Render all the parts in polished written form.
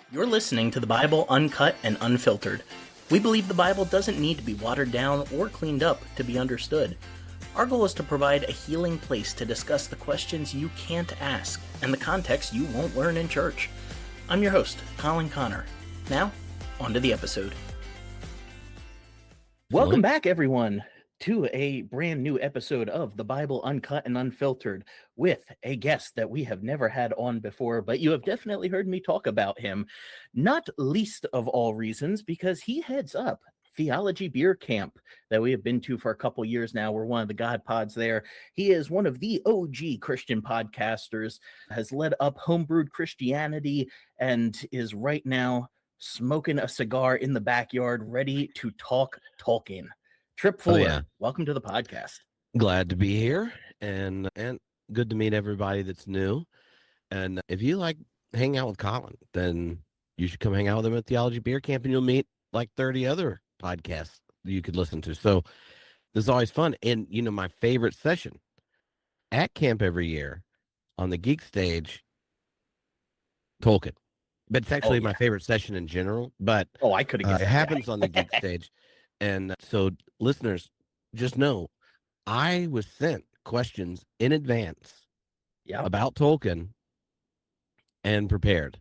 You're listening to the Bible Uncut and Unfiltered. We believe the Bible doesn't need to be watered down or cleaned up to be understood. Our goal is to provide a healing place to discuss the questions you can't ask and the context you won't learn in church. I'm your host, Colin Connor. Now, on to the episode. Welcome back, everyone, to a brand new episode of the Bible Uncut and Unfiltered with a guest that we have never had on before, but you have definitely heard me talk about him, not least of all reasons because he heads up Theology Beer Camp that we have been to for a couple years now. We're one of the God Pods there. He is one of the OG Christian podcasters, has led up Homebrewed Christianity, and is right now smoking a cigar in the backyard, ready to talk Tolkien. Tripp Fuller, welcome to the podcast. Glad to be here, and good to meet everybody that's new. And if you like hanging out with Colin, then you should come hang out with him at Theology Beer Camp, and you'll meet like 30 other podcasts that you could listen to. So this is always fun. And, you know, my favorite session at camp every year on the Geek Stage, Tolkien. But it's actually my favorite session in general. But I could have it happens on the Geek Stage. And so listeners, just know I was sent questions in advance about Tolkien and prepared.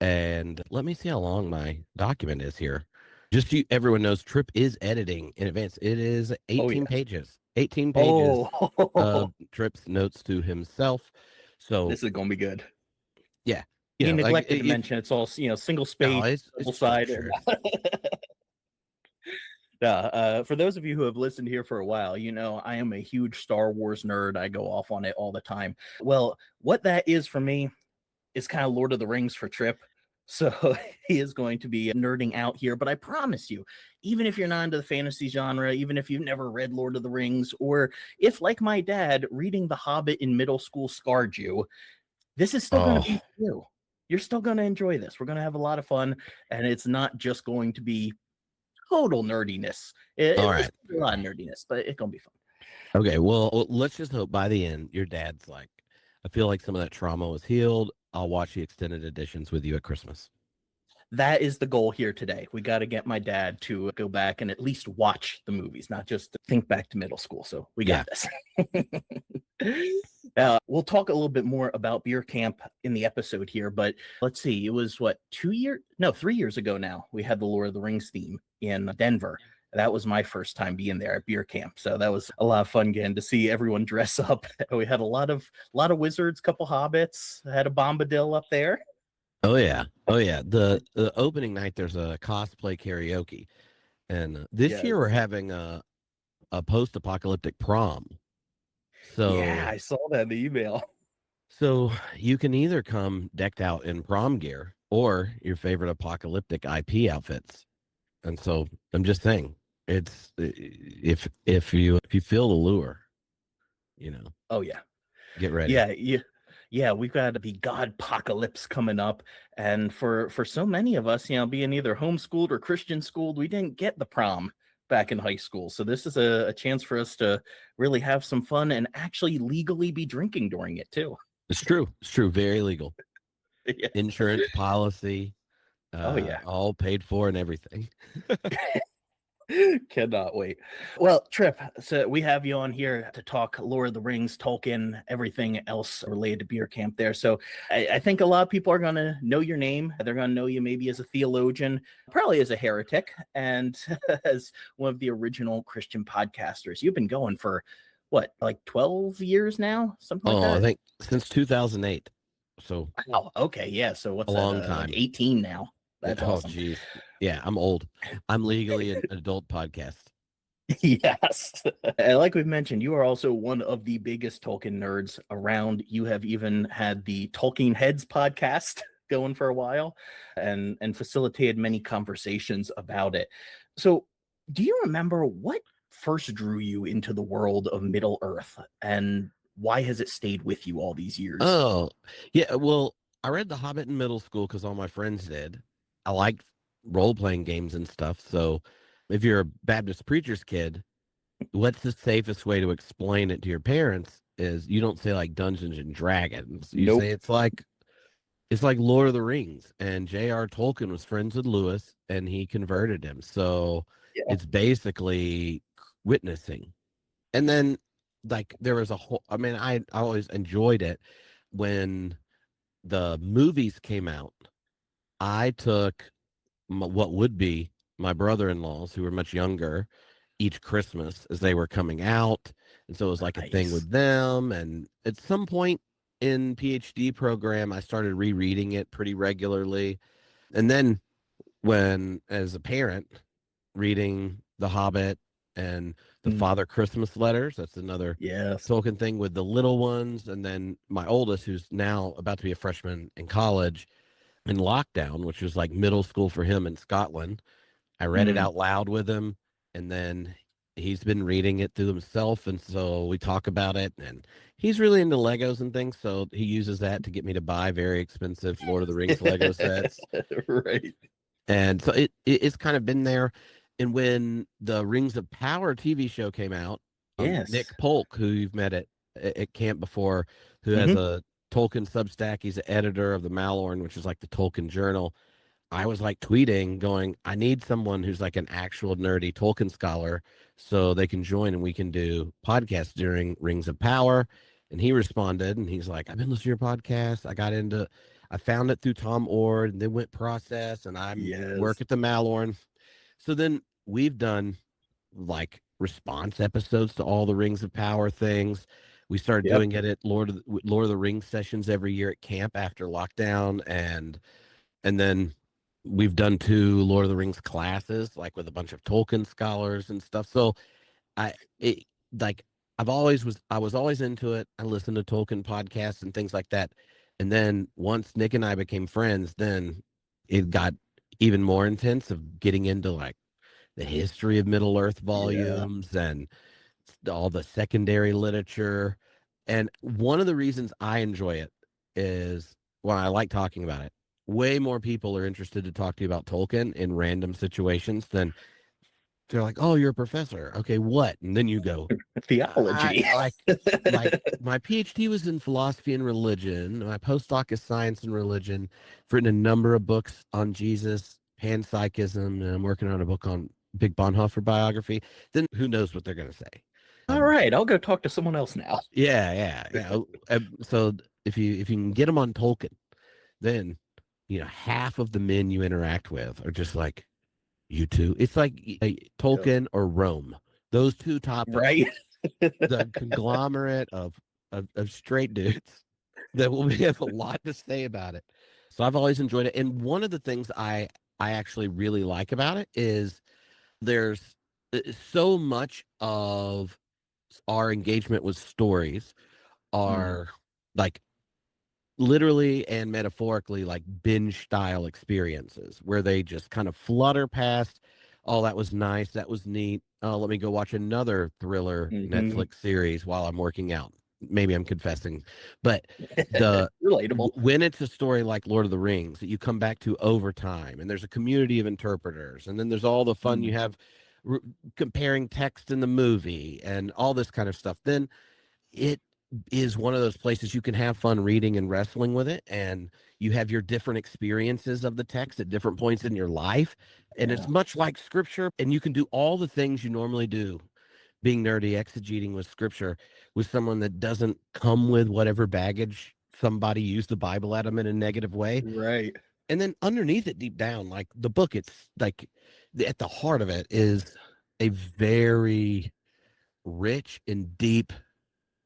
And let me see how long my document is here. Just so everyone knows, Tripp is editing in advance. It is 18 pages. 18 pages of Tripp's notes to himself. So this is going to be good. Yeah. You neglected to mention it's all, single space, double side. For those of you who have listened here for a while, you know I am a huge Star Wars nerd. I go off on it all the time. Well, what that is for me is kind of Lord of the Rings for Tripp. So he is going to be nerding out here. But I promise you, even if you're not into the fantasy genre, even if you've never read Lord of the Rings, or if, like my dad, reading The Hobbit in middle school scarred you, this is still going to be for you. You're still going to enjoy this. We're going to have a lot of fun, and it's not just going to be total nerdiness. All right. A lot of nerdiness, but it's going to be fun. Okay, well, let's just hope by the end, your dad's like, I feel like some of that trauma was healed. I'll watch the extended editions with you at Christmas. That is the goal here today. We got to get my dad to go back and at least watch the movies, not just think back to middle school. So we got this. We'll talk a little bit more about beer camp in the episode here, but let's see. It was 3 years ago now. We had the Lord of the Rings theme in Denver. That was my first time being there at beer camp. So that was a lot of fun getting to see everyone dress up. We had a lot of wizards, couple hobbits, had a Bombadil up there. Oh yeah. The opening night, there's a cosplay karaoke, and this year we're having a post-apocalyptic prom. So yeah, I saw that in the email. So you can either come decked out in prom gear or your favorite apocalyptic IP outfits. And so I'm just saying, it's if you feel the lure, Oh yeah, get ready. Yeah, we've got the God-pocalypse coming up, and for so many of us, being either homeschooled or Christian schooled, we didn't get the prom back in high school. So this is a chance for us to really have some fun and actually legally be drinking during it too. It's true. Very legal. Yeah. Insurance policy. All paid for and everything. Cannot wait. Well, Tripp, so we have you on here to talk Lord of the Rings, Tolkien, everything else related to beer camp there. So I think a lot of people are going to know your name. They're going to know you maybe as a theologian, probably as a heretic, and as one of the original Christian podcasters. You've been going for, 12 years now? Something like that? I think since 2008. So. Wow, okay, yeah. So what's a long time? 18 now. That's awesome. Geez. Yeah, I'm old. I'm legally an adult podcast. Yes. And like we've mentioned, you are also one of the biggest Tolkien nerds around. You have even had the Tolkien Heads podcast going for a while and facilitated many conversations about it. So do you remember what first drew you into the world of Middle Earth, and why has it stayed with you all these years? Oh, yeah. Well, I read The Hobbit in middle school because all my friends did. I liked role-playing games and stuff. So if you're a Baptist preacher's kid, what's the safest way to explain it to your parents is you don't say like Dungeons and Dragons. You say it's like it's like Lord of the Rings, and J.R. Tolkien was friends with Lewis, and he converted him. So Yeah. it's basically witnessing. And then, like, there was a whole. I mean, I always enjoyed it when the movies came out. I took what would be my brother-in-laws, who were much younger, each Christmas as they were coming out, and so it was like a thing Nice. with them. And at some point in PhD program, I started rereading it pretty regularly. And then when, as a parent, reading The Hobbit and the Mm, Father Christmas letters, that's another yes. Tolkien thing with the little ones. And then my oldest, who's now about to be a freshman in college, in lockdown, which was like middle school for him in Scotland, I read it Mm. out loud with him, and then he's been reading it through himself, and so we talk about it. And he's really into Legos and things, so he uses that to get me to buy very expensive Lord of the Rings Lego sets. Right. And so it's kind of been there. And when the Rings of Power TV show came out, Yes. Nick Polk, who you've met at camp before, who has Hmm. a Tolkien Substack, he's the editor of the Malorn, which is like the Tolkien Journal. I was like tweeting, going, I need someone who's like an actual nerdy Tolkien scholar so they can join and we can do podcasts during Rings of Power. And he responded and he's like, I've been listening to your podcast. I found it through Tom Ord and then went process and I'm work Yes. at the Malorn. So then we've done like response episodes to all the Rings of Power things. We started Yep. doing it at Lord of the Rings sessions every year at camp after lockdown. And then we've done 2 Lord of the Rings classes, like with a bunch of Tolkien scholars and stuff. So I it like I was always into it. I listened to Tolkien podcasts and things like that. And then once Nick and I became friends, then it got even more intense of getting into like the history of Middle Earth Yeah. volumes and all the secondary literature. And one of the reasons I enjoy it is, well, I like talking about it. Way more people are interested to talk to you about Tolkien in random situations than they're like, "Oh, you're a professor. Okay, what?" And then you go, "I Theology. like my PhD was in philosophy and religion. My postdoc is science and religion. I've written a number of books on Jesus, panpsychism, and I'm working on a book on Big Bonhoeffer biography." Then who knows what they're going to say? All right, I'll go talk to someone else now. Yeah. So if you can get them on Tolkien, then half of the men you interact with are just like you two. It's like Yep. Tolkien or Rome. Those two topics, Right. the conglomerate of straight dudes that will have a lot to say about it. So I've always enjoyed it. And one of the things I actually really like about it is there's so much of our engagement with stories Mm, are like literally and metaphorically like binge style experiences where they just kind of flutter past. Oh, that was nice, that was neat. Oh, let me go watch another thriller hmm. Netflix series while I'm working out. Maybe I'm confessing, but the Relatable. when it's a story like Lord of the Rings that you come back to over time, and there's a community of interpreters, and then there's all the fun you Mm, have comparing text in the movie and all this kind of stuff, then it is one of those places you can have fun reading and wrestling with it, and you have your different experiences of the text at different points in your life, and it's yeah. much like scripture, and you can do all the things you normally do being nerdy exegeting with scripture with someone that doesn't come with whatever baggage somebody used the Bible at them in a negative way. Right. And then underneath it, deep down, like the book, it's like at the heart of it is a very rich and deep,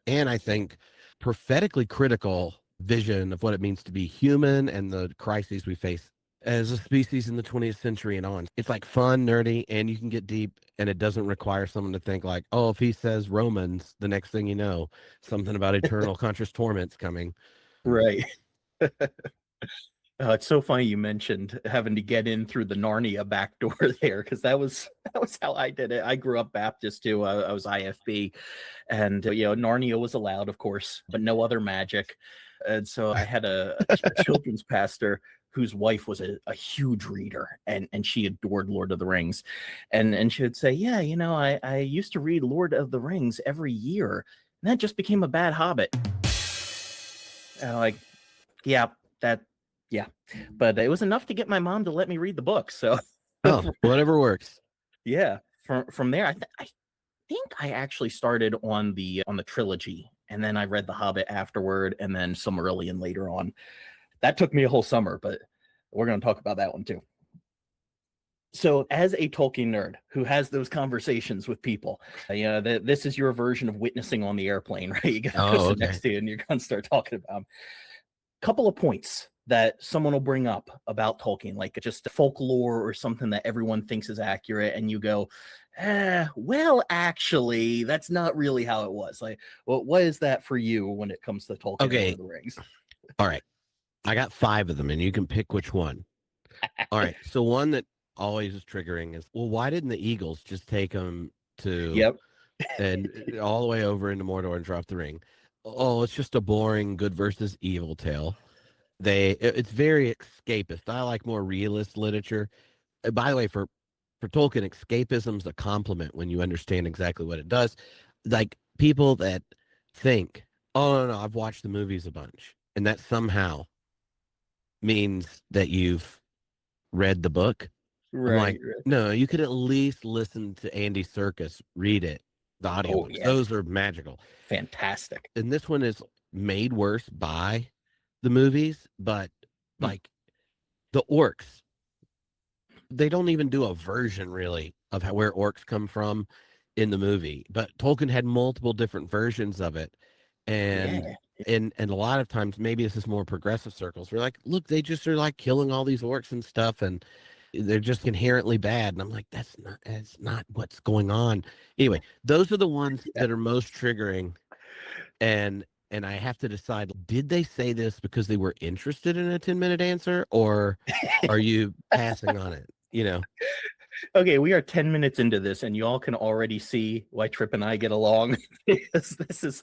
and I think prophetically critical vision of what it means to be human and the crises we face as a species in the 20th century and on. It's like fun, nerdy, and you can get deep, and it doesn't require someone to think like, oh, if he says Romans, the next thing you know, something about eternal conscious torment's coming. Right. It's so funny you mentioned having to get in through the Narnia back door there, because that was how I did it. I grew up Baptist too. I was IFB, and Narnia was allowed, of course, but no other magic. And so I had a children's pastor whose wife was a huge reader, and she adored Lord of the Rings, and she would say, yeah, I used to read Lord of the Rings every year, and that just became a bad habit. And I'm like, yeah, that Yeah, but it was enough to get my mom to let me read the book. So, Oh, whatever works. yeah, from there, I think I actually started on the trilogy, and then I read The Hobbit afterward, and then Silmarillion later on. That took me a whole summer, but we're going to talk about that one too. So, as a Tolkien nerd who has those conversations with people, this is your version of witnessing on the airplane, right? You got a Oh, person okay. next to you, and you're going to start talking about them. Couple of points that someone will bring up about Tolkien, like just folklore or something that everyone thinks is accurate, and you go, well, actually, that's not really how it was. Like, what is that for you when it comes to Tolkien and Lord Okay. of the Rings? All right. I got 5 of them, and you can pick which one. All right. So one that always is triggering is, well, why didn't the Eagles just take them to Yep. and all the way over into Mordor and drop the ring? Oh, it's just a boring good versus evil tale. It's very escapist. I like more realist literature. By the way, for Tolkien, escapism's a compliment when you understand exactly what it does. Like people that think, oh no, I've watched the movies a bunch, and that somehow means that you've read the book. I'm like, Right, right. no, you could at least listen to Andy Serkis read it, the Oh audiobooks. yeah, Those are magical. fantastic. And this one is made worse by the movies, but Hmm. like the orcs, they don't even do a version really of where orcs come from in the movie. But Tolkien had multiple different versions of it. And Yeah. and a lot of times maybe this is more progressive circles. We're like, look, they just are like killing all these orcs and stuff, and they're just inherently bad. And I'm like, that's not what's going on. Anyway, those are the ones Yeah. that are most triggering. And I have to decide, did they say this because they were interested in a 10-minute answer, or are you passing on it? You know? Okay, we are 10 minutes into this, and y'all can already see why Tripp and I get along. Because this is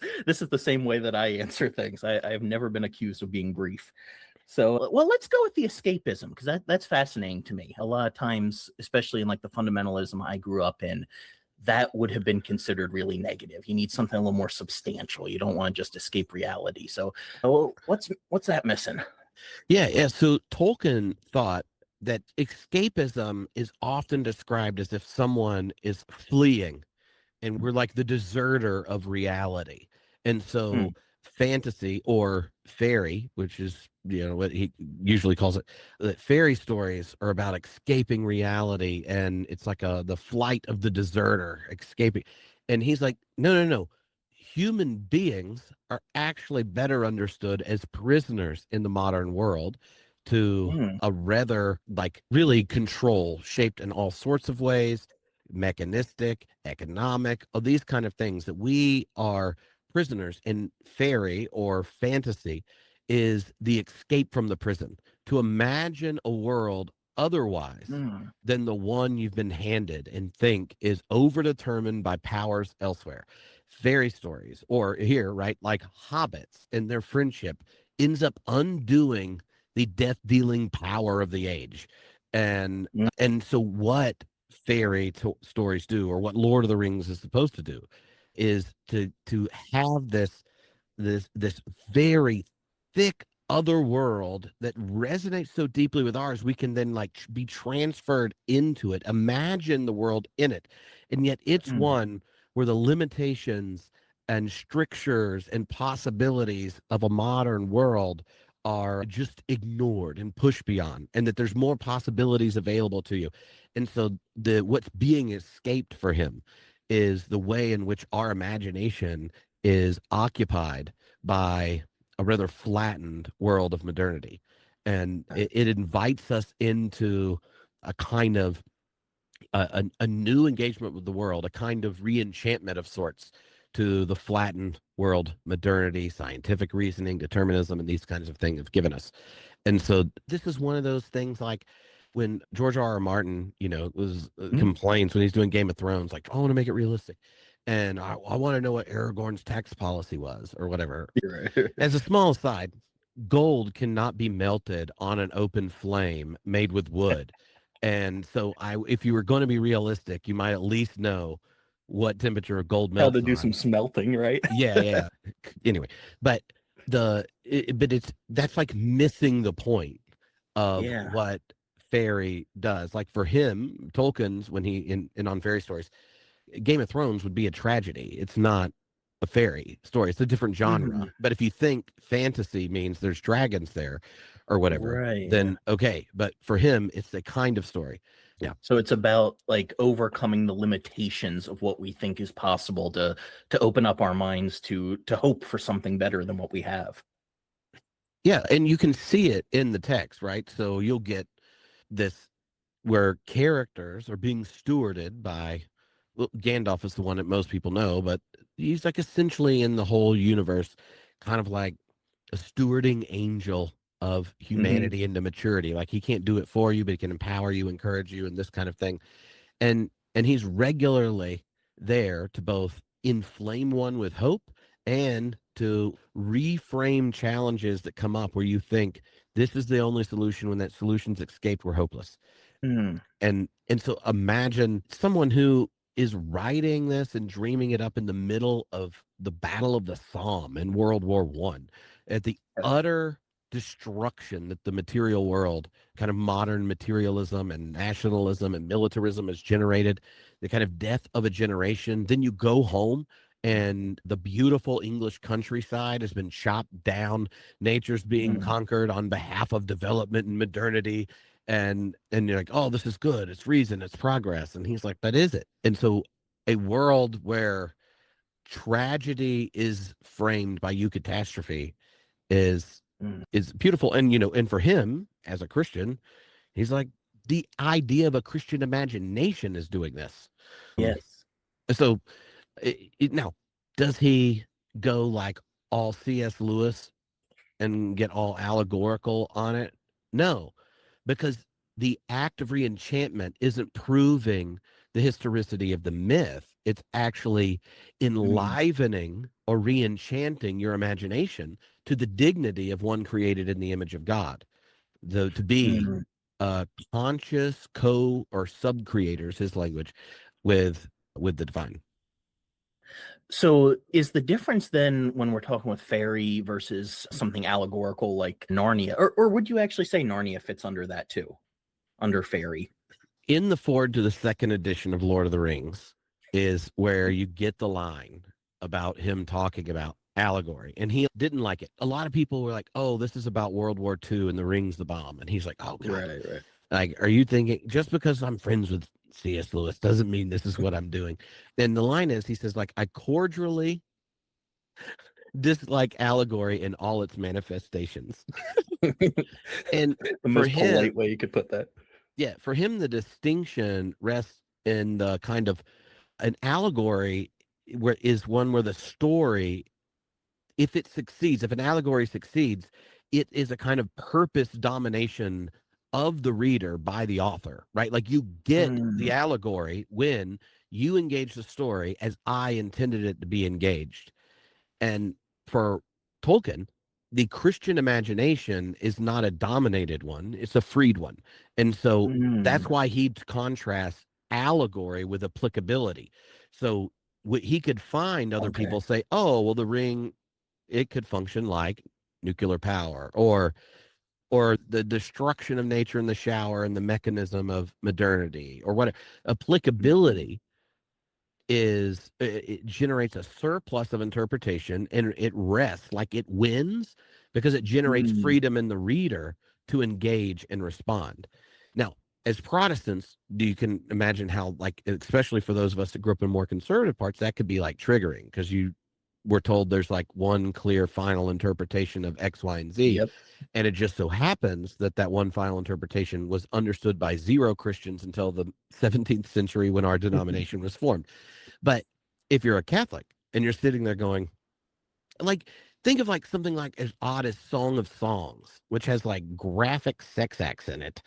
the same way that I answer things. I have never been accused of being brief. So, well, let's go with the escapism, because that's fascinating to me. A lot of times, especially in like the fundamentalism I grew up in, that would have been considered really negative. You need something a little more substantial. You don't want to just escape reality. So, well, what's that missing? Yeah, yeah. So Tolkien thought that escapism is often described as if someone is fleeing and we're like the deserter of reality. And Hmm. so fantasy or fairy, which is what he usually calls it, that fairy stories are about escaping reality, and it's like the flight of the deserter escaping. And he's like, no, no, no. Human beings are actually better understood as prisoners in the modern world to Hmm. a rather like really control shaped in all sorts of ways, mechanistic, economic, all these kind of things, that we are prisoners. In fairy or fantasy is the escape from the prison, to imagine a world otherwise Hmm. than the one you've been handed and think is overdetermined by powers elsewhere. Fairy stories, or here, right, like hobbits and their friendship ends up undoing the death dealing power of the age. And Hmm. and so what stories do, or what Lord of the Rings is supposed to do, is to have this very thick other world that resonates so deeply with ours, we can then like be transferred into it, imagine the world in it. And yet it's Hmm. one where the limitations and strictures and possibilities of a modern world are just ignored and pushed beyond, and that there's more possibilities available to you. And so the what's being escaped for him is the way in which our imagination is occupied by a rather flattened world of modernity. And it invites us into a kind of a new engagement with the world, a kind of re-enchantment of sorts to the flattened world modernity, scientific reasoning, determinism, and these kinds of things have given us. And so this is one of those things, like when George R. R. Martin, was complains when he's doing Game of Thrones, like, I want to make it realistic. And I want to know what Aragorn's tax policy was or whatever. You're right. As a small aside, gold cannot be melted on an open flame made with wood. And so if you were going to be realistic, you might at least know what temperature gold How to melts do some on. smelting, right? Yeah, yeah. Anyway, but but it's that's like missing the point. of Yeah. what fairy does. Like for him, Tolkien's when he in on fairy stories, Game of Thrones would be a tragedy. It's not a fairy story. It's a different genre. Mhm. But if you think fantasy means there's dragons there or whatever, Right. Yeah. then okay. But for him, it's a kind of story. Yeah. So it's about like overcoming the limitations of what we think is possible to open up our minds to hope for something better than what we have. Yeah. And you can see it in the text, right? So you'll get this where characters are being stewarded by, well, Gandalf is the one that most people know, but he's like essentially in the whole universe, kind of like a stewarding angel of Hmm. humanity into maturity. Like he can't do it for you, but he can empower you, encourage you, and this kind of thing. And he's regularly there to both inflame one with hope and to reframe challenges that come up where you think this is the only solution when that solution's escaped, we're hopeless. Mm. And so imagine someone who is writing this and dreaming it up in the middle of the Battle of the Somme in World War I, at the utter destruction that the material world, kind of modern materialism and nationalism and militarism has generated, the kind of death of a generation. Then you go home and the beautiful English countryside has been chopped down. Nature's being Mm. conquered on behalf of development and modernity, and you're like, oh, this is good, it's reason, it's progress. And he's like, that is it. And so a world where tragedy is framed by eucatastrophe is Mm. is beautiful. And and for him as a Christian, he's like, the idea of a Christian imagination is doing this. Yes. So now, does he go like all C.S. Lewis and get all allegorical on it? No, because the act of reenchantment isn't proving the historicity of the myth. It's actually Mm. enlivening or reenchanting your imagination to the dignity of one created in the image of God. To be Mm. conscious co or sub creators, his language, with the divine. So is the difference then when we're talking with fairy versus something allegorical like Narnia, or would you actually say Narnia fits under that too, under fairy? In the forward to the second edition of Lord of the Rings is where you get the line about him talking about allegory, and he didn't like it. A lot of people were like, oh, this is about World War II and the ring's the bomb. And he's like, oh God, Right, right. like, are you thinking just because I'm friends with C.S. Lewis doesn't mean this is what I'm doing? And the line is, he says, like, I cordially dislike allegory in all its manifestations. And The for most him, polite way you could put that. yeah, for him, the distinction rests in the kind of an allegory where is one where the story, if it succeeds, if an allegory succeeds, it is a kind of purpose domination of the reader by the author, right? Like you get the Mm. allegory when you engage the story as I intended it to be engaged. And for Tolkien, the Christian imagination is not a dominated one, it's a freed one. And so Mm. that's why he contrasts allegory with applicability. So he could find other Okay. people say, oh, well, the ring, it could function like nuclear power, or the destruction of nature in the shower and the mechanism of modernity, or whatever. Mhm. Applicability is, it generates a surplus of interpretation, and it rests, like it wins, because it generates Mm. freedom in the reader to engage and respond. Now, as Protestants, you can imagine how, like, especially for those of us that grew up in more conservative parts, that could be like triggering, because you were told there's like one clear final interpretation of X, Y, and Z. Yep. And it just so happens that that one final interpretation was understood by zero Christians until the 17th century, when our denomination was formed. But if you're a Catholic and you're sitting there going, like, think of like something like as odd as Song of Songs, which has like graphic sex acts in it.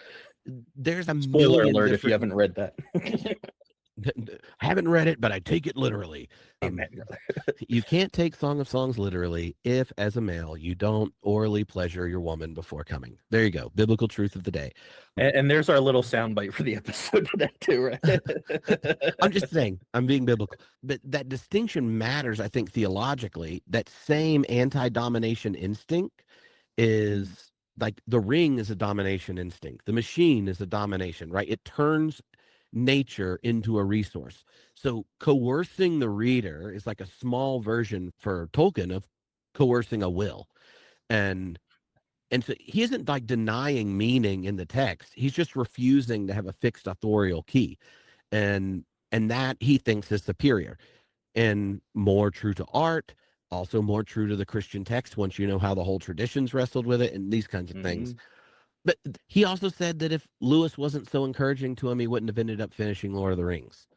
There's a Spoiler million alert if you different. haven't read that. I haven't read it, but I take it literally. Amen. You can't take Song of Songs literally if, as a male, you don't orally pleasure your woman before coming. There you go. Biblical truth of the day. And there's our little soundbite for the episode today too, right? I'm just saying, I'm being biblical. But that distinction matters, I think, theologically. That same anti domination instinct is like the ring is a domination instinct. The machine is a domination, right? It turns nature into a resource. So coercing the reader is like a small version for Tolkien of coercing a will. And so he isn't like denying meaning in the text. He's just refusing to have a fixed authorial key. And that he thinks is superior and more true to art, also more true to the Christian text once you know how the whole traditions wrestled with it and these kinds of things. But he also said that if Lewis wasn't so encouraging to him, he wouldn't have ended up finishing Lord of the Rings.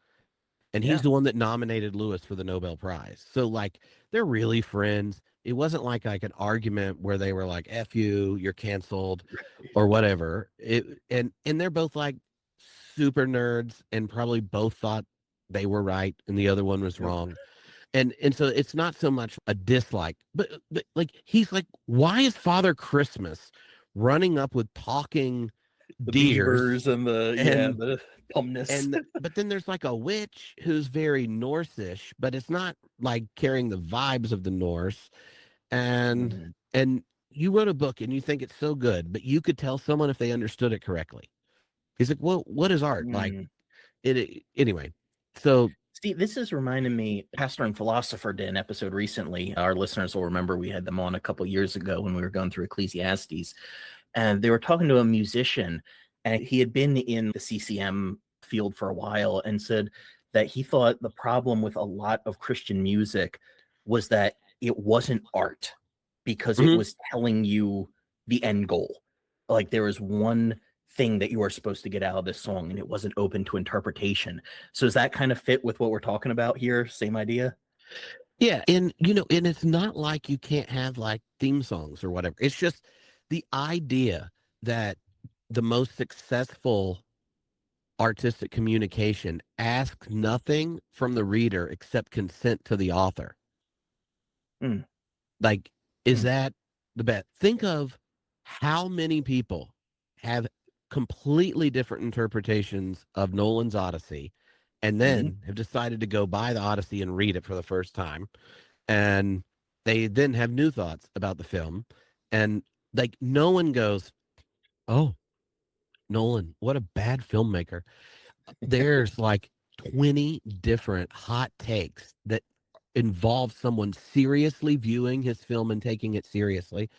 And he's the one that nominated Lewis for the Nobel Prize. So like they're really friends. It wasn't like an argument where they were like, F you, you're canceled or whatever. And they're both like super nerds and probably both thought they were right and the other one was wrong. And so it's not so much a dislike, but like he's like, why is Father Christmas running up with talking the deers beavers and the pumness? and but then there's like a witch who's very Norse-ish, but it's not like carrying the vibes of the Norse. And you wrote a book and you think it's so good, but you could tell someone if they understood it correctly. He's like, well, what is art? Like it anyway. So see, this is reminding me, Pastor and Philosopher did an episode recently. Our listeners will remember we had them on a couple years ago when we were going through Ecclesiastes. And they were talking to a musician, and he had been in the CCM field for a while and said that he thought the problem with a lot of Christian music was that it wasn't art because it was telling you the end goal. Like there was one thing that you are supposed to get out of this song and it wasn't open to interpretation. So does that kind of fit with what we're talking about here? Same idea? Yeah. And and it's not like you can't have like theme songs or whatever. It's just the idea that the most successful artistic communication asks nothing from the reader except consent to the author. Like, is that the best? Think of how many people have completely different interpretations of Nolan's Odyssey and then have decided to go buy the Odyssey and read it for the first time. And they then have new thoughts about the film. And like, no one goes, oh, Nolan, what a bad filmmaker. There's like 20 different hot takes that involve someone seriously viewing his film and taking it seriously,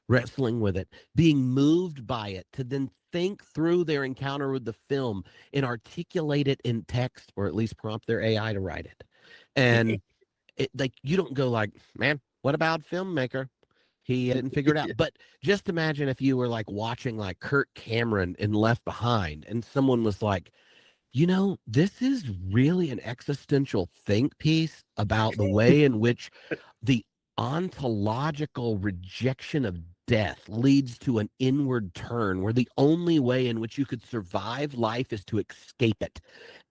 wrestling with it, being moved by it, to then think through their encounter with the film and articulate it in text, or at least prompt their AI to write it. And like, you don't go like, man, what about filmmaker? He didn't figure it out. But just imagine if you were like watching like Kirk Cameron in Left Behind and someone was like, this is really an existential think piece about the way in which the ontological rejection of death leads to an inward turn where the only way in which you could survive life is to escape it.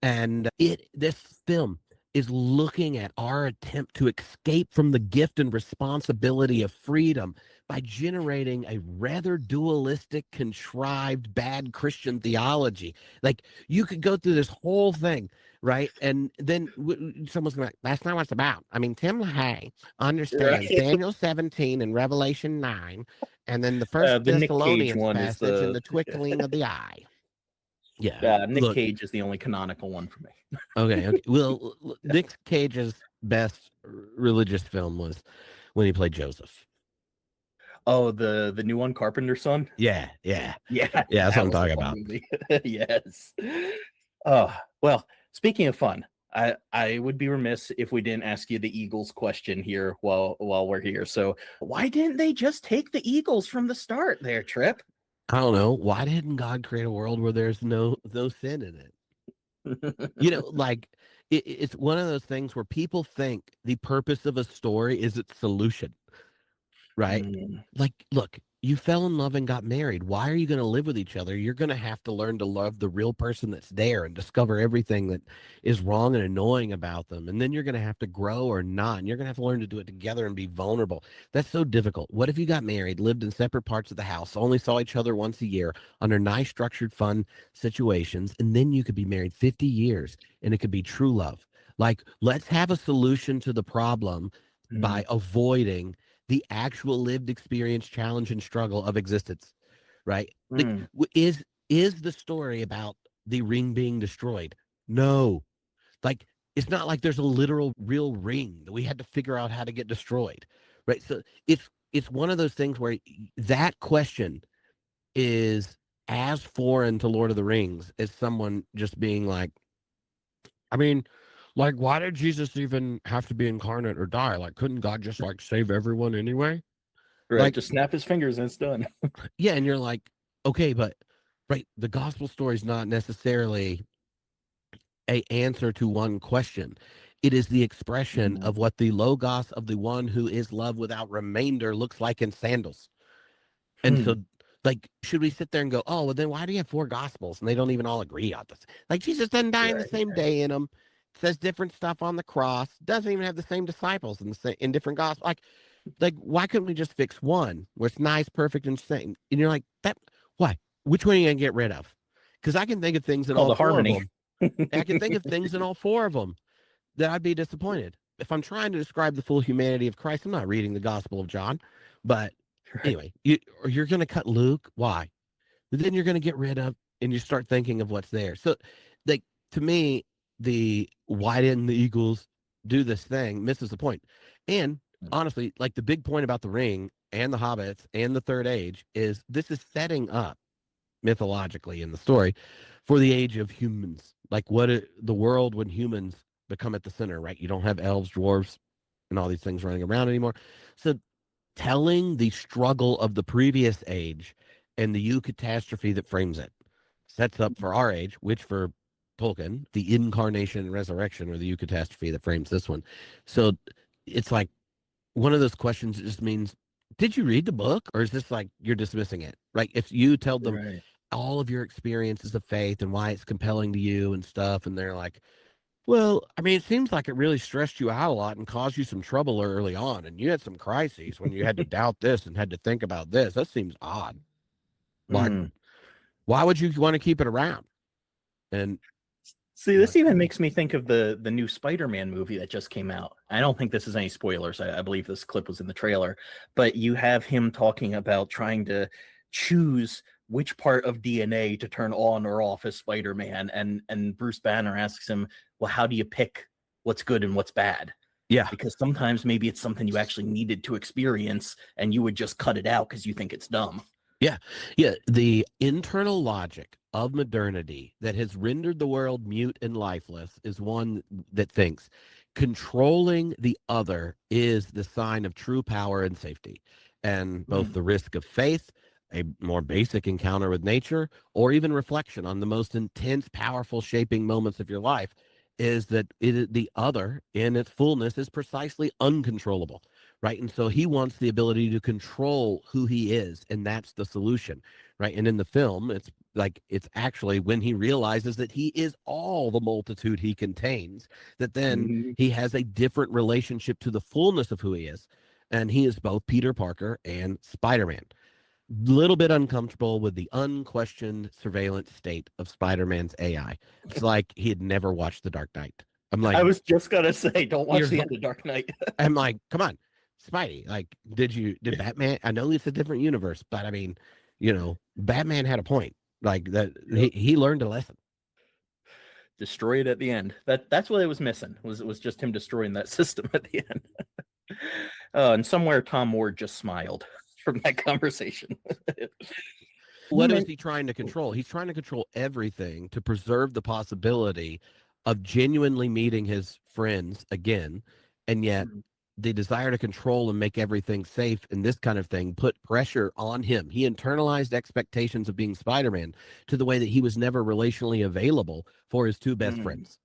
And this film is looking at our attempt to escape from the gift and responsibility of freedom by generating a rather dualistic, contrived, bad Christian theology. Like, you could go through this whole thing, right? And then someone's going to be like, that's not what it's about. I mean, Tim LaHaye understands Daniel 17 and Revelation 9, and then the first The Nick Cage Thessalonians one is passage and the twinkling of the eye. Yeah, Nick Cage is the only canonical one for me. Okay. Well, Nick Cage's best religious film was when he played Joseph. Oh, the new one, Carpenter's Son? Yeah. That's what I'm talking about. Yes. Oh, well, speaking of fun, I would be remiss if we didn't ask you the Eagles question here while we're here. So why didn't they just take the Eagles from the start there, Tripp? I don't know. Why didn't God create a world where there's no sin in it? Like, it's one of those things where people think the purpose of a story is its solution, right? Like, look, you fell in love and got married. Why are you going to live with each other? You're going to have to learn to love the real person that's there and discover everything that is wrong and annoying about them. And then you're going to have to grow or not. And you're going to have to learn to do it together and be vulnerable. That's so difficult. What if you got married, lived in separate parts of the house, only saw each other once a year under nice, structured, fun situations, and then you could be married 50 years and it could be true love? Like, let's have a solution to the problem by avoiding the actual lived experience, challenge, and struggle of existence. right? Like, Mm. is the story about the ring being destroyed? No. Like, it's not like there's a literal real ring that we had to figure out how to get destroyed, right? So it's one of those things where that question is as foreign to Lord of the Rings as someone just being like, I mean, like, why did Jesus even have to be incarnate or die? Like, couldn't God just like save everyone anyway? Right. Like, Just snap his fingers and it's done. yeah, and you're like, okay, but right, the gospel story is not necessarily a answer to one question. It is the expression Mm. of what the logos of the one who is love without remainder looks like in sandals. And Hmm. so, like, should we sit there and go, oh, well, then why do you have four gospels and they don't even all agree on this? Like, Jesus doesn't die in the Right. same day in them. Says different stuff on the cross. Doesn't even have the same disciples in the same, in different gospels. Like, why couldn't we just fix one where it's nice, perfect, and same? And you're like, that. Why? Which one are you gonna get rid of? Because I can think of things It's in called all a four of harmony. them. I can think of things in all four of them that I'd be disappointed. If I'm trying to describe the full humanity of Christ, I'm not reading the Gospel of John. But Right. anyway, you're going to cut Luke. Why? But then you're going to get rid of, and you start thinking of what's there. So, like, to me, the why didn't the Eagles do this thing misses the point. And honestly, like, the big point about the ring and the hobbits and the third age is this is setting up mythologically in the story for the age of humans, like the world when humans become at the center, right? You don't have elves, dwarves, and all these things running around anymore. So telling the struggle of the previous age and the catastrophe that frames it sets up for our age, which for Tolkien, the incarnation and resurrection, or the catastrophe that frames this one. So it's like one of those questions that just means, did you read the book, or is this like you're dismissing it? Right? If you tell them Right. all of your experiences of faith and why it's compelling to you and stuff, and they're like, well, I mean, it seems like it really stressed you out a lot and caused you some trouble early on, and you had some crises when you had to doubt this and had to think about this. That seems odd. Like, Mm. why would you want to keep it around? And See, you're this like, even makes me think of the new Spider-Man movie that just came out. I don't think this is any spoilers. I believe this clip was in the trailer, but you have him talking about trying to choose which part of DNA to turn on or off as Spider-Man, and Bruce Banner asks him, "Well, how do you pick what's good and what's bad?" yeah, Because sometimes maybe it's something you actually needed to experience, and you would just cut it out because you think it's dumb. yeah, yeah. The internal logic of modernity that has rendered the world mute and lifeless is one that thinks controlling the other is the sign of true power and safety. And both Mm. the risk of faith, a more basic encounter with nature, or even reflection on the most intense, powerful shaping moments of your life is that the other in its fullness is precisely uncontrollable, right? And so he wants the ability to control who he is, and that's the solution, right? And in the film, it's like it's actually when he realizes that he is all the multitude he contains, that then Mhm. he has a different relationship to the fullness of who he is. And he is both Peter Parker and Spider-Man. Little bit uncomfortable with the unquestioned surveillance state of Spider-Man's AI. It's like he had never watched The Dark Knight. I'm like, I was just gonna say, don't watch you're the end of Dark Knight. I'm like, come on, Spidey. Like, did Batman? I know it's a different universe, but I mean, Batman had a point. Like that, Yep. he learned a lesson. Destroy it at the end. That's what it was missing. Was just him destroying that system at the end. And somewhere Tom Ward just smiled from that conversation. What is he trying to control? He's trying to control everything to preserve the possibility of genuinely meeting his friends again, and yet the desire to control and make everything safe and this kind of thing put pressure on him. He internalized expectations of being Spider-Man to the way that he was never relationally available for his two best friends,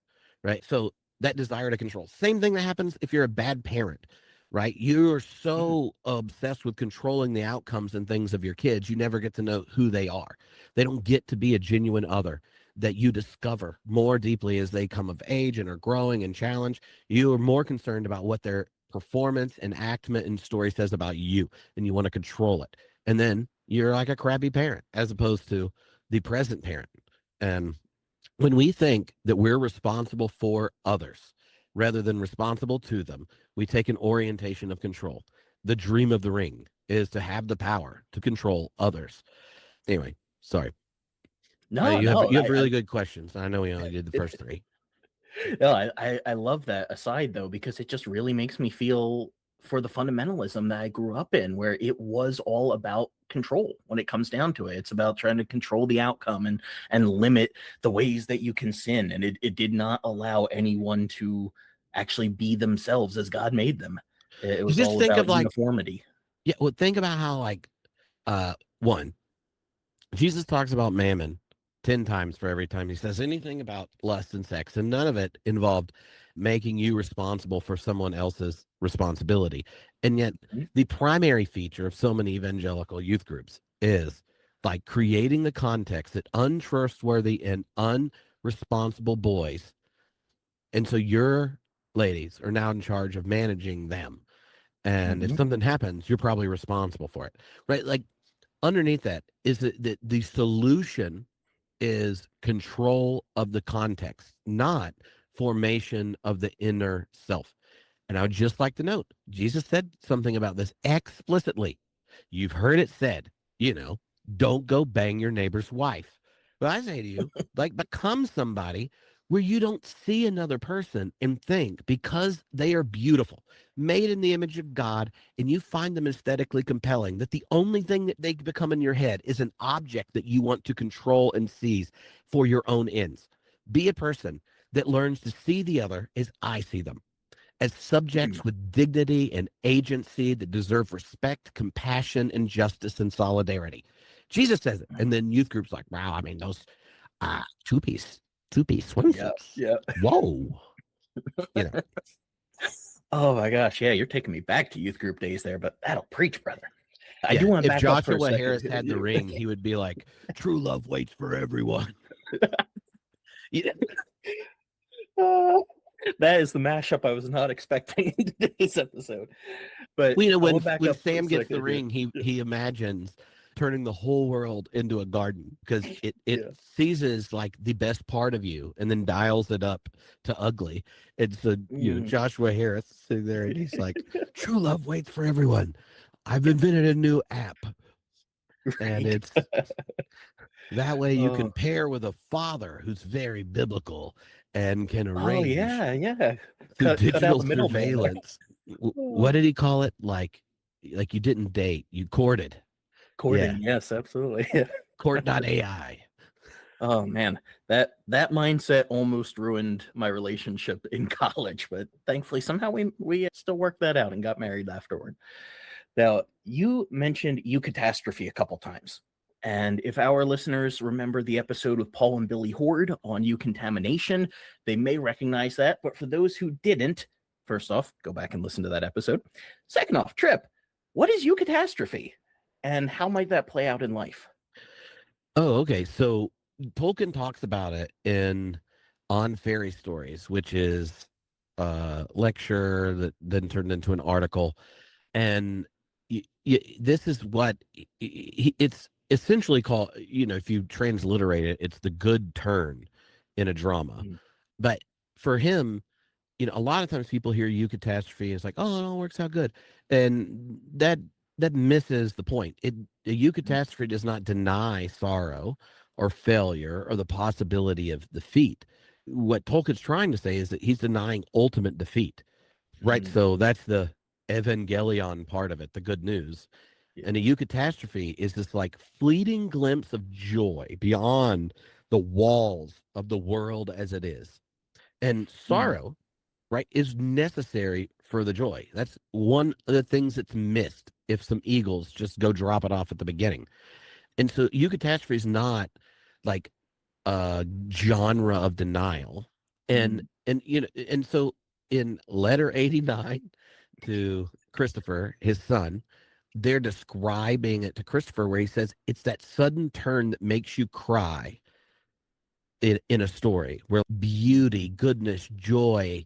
right? So that desire to control. Same thing that happens if you're a bad parent, right? You're so obsessed with controlling the outcomes and things of your kids, you never get to know who they are. They don't get to be a genuine other that you discover more deeply as they come of age and are growing and challenged. You are more concerned about what their performance and actment and story says about you, and you want to control it. And then you're like a crappy parent as opposed to the present parent. And when we think that we're responsible for others rather than responsible to them, we take an orientation of control. The dream of the ring is to have the power to control others. Anyway, sorry. No, You no, have really good questions. I know we only did the first three. no, I love that aside though, because it just really makes me feel for the fundamentalism that I grew up in, where it was all about control when it comes down to it. It's about trying to control the outcome and limit the ways that you can sin. And it did not allow anyone to actually be themselves as God made them. It You was just all think about of like, uniformity. yeah, well, think about how like one, Jesus talks about mammon 10 times for every time he says anything about lust and sex, and none of it involved making you responsible for someone else's responsibility. And yet, Mhm. the primary feature of so many evangelical youth groups is like creating the context that untrustworthy and unresponsible boys, and so your ladies are now in charge of managing them. And if Mhm. something happens, you're probably responsible for it, right? Like underneath that is that the solution is control of the context, not formation of the inner self. And I would just like to note, Jesus said something about this explicitly. You've heard it said, you know, don't go bang your neighbor's wife. But I say to you, like, become somebody where you don't see another person and think because they are beautiful, made in the image of God, and you find them aesthetically compelling, that the only thing that they become in your head is an object that you want to control and seize for your own ends. Be a person that learns to see the other as I see them, as subjects with dignity and agency that deserve respect, compassion, and justice and solidarity. Jesus says it. And then youth groups like, wow, I mean, those two-piece Yeah, swimsuits. yeah. Whoa. You know, Oh my gosh, yeah, you're taking me back to youth group days there, but that'll preach, brother. I do yeah. want to If back up for a Joshua second. Harris had the ring, he would be like, true love waits for everyone. Yeah. That is the mashup I was not expecting in today's episode. But Well, you know, I want to back when up for a Sam gets the second here. ring, Yeah, he imagines turning the whole world into a garden because it yeah. seizes like the best part of you and then dials it up to ugly. And so, you know, Mm. Joshua Harris sitting there and he's like, true love waits for everyone. I've invented a new app. And Right. it's that way you Oh, can pair with a father who's very biblical and can oh arrange yeah, yeah. through Cut out digital the middleman there. surveillance. What did he call it? Like you didn't date, you courted. Courting, Yeah. yes, absolutely. Yeah. Court.ai. Oh man, that mindset almost ruined my relationship in college, but thankfully somehow we still worked that out and got married afterward. Now, you mentioned eucatastrophe a couple times. And if our listeners remember the episode with Paul and Billy Horde on eucontamination, they may recognize that. But for those who didn't, first off, go back and listen to that episode. Second off, Tripp, what is eucatastrophe? And how might that play out in life? Oh, okay. So Tolkien talks about it in On Fairy Stories, which is a lecture that then turned into an article. And this is what it's essentially called, you know, if you transliterate it, it's the good turn in a drama. Mm, But for him, you know, a lot of times people hear eucatastrophe is like, oh, it all works out good, and that misses the point. A mm, eucatastrophe does not deny sorrow or failure or the possibility of defeat. What Tolkien's trying to say is that he's denying ultimate defeat, right? mm, So that's the evangelion part of it, the good news. yeah. And a eucatastrophe is this like fleeting glimpse of joy beyond the walls of the world as it is. And Mm, sorrow, right, is necessary for the joy. That's one of the things that's missed if some eagles just go drop it off at the beginning. And so eucatastrophe is not like a genre of denial. mm, And you know, and so in letter 89 to Christopher, his son, they're describing it to Christopher where he says it's that sudden turn that makes you cry in a story where beauty, goodness, joy,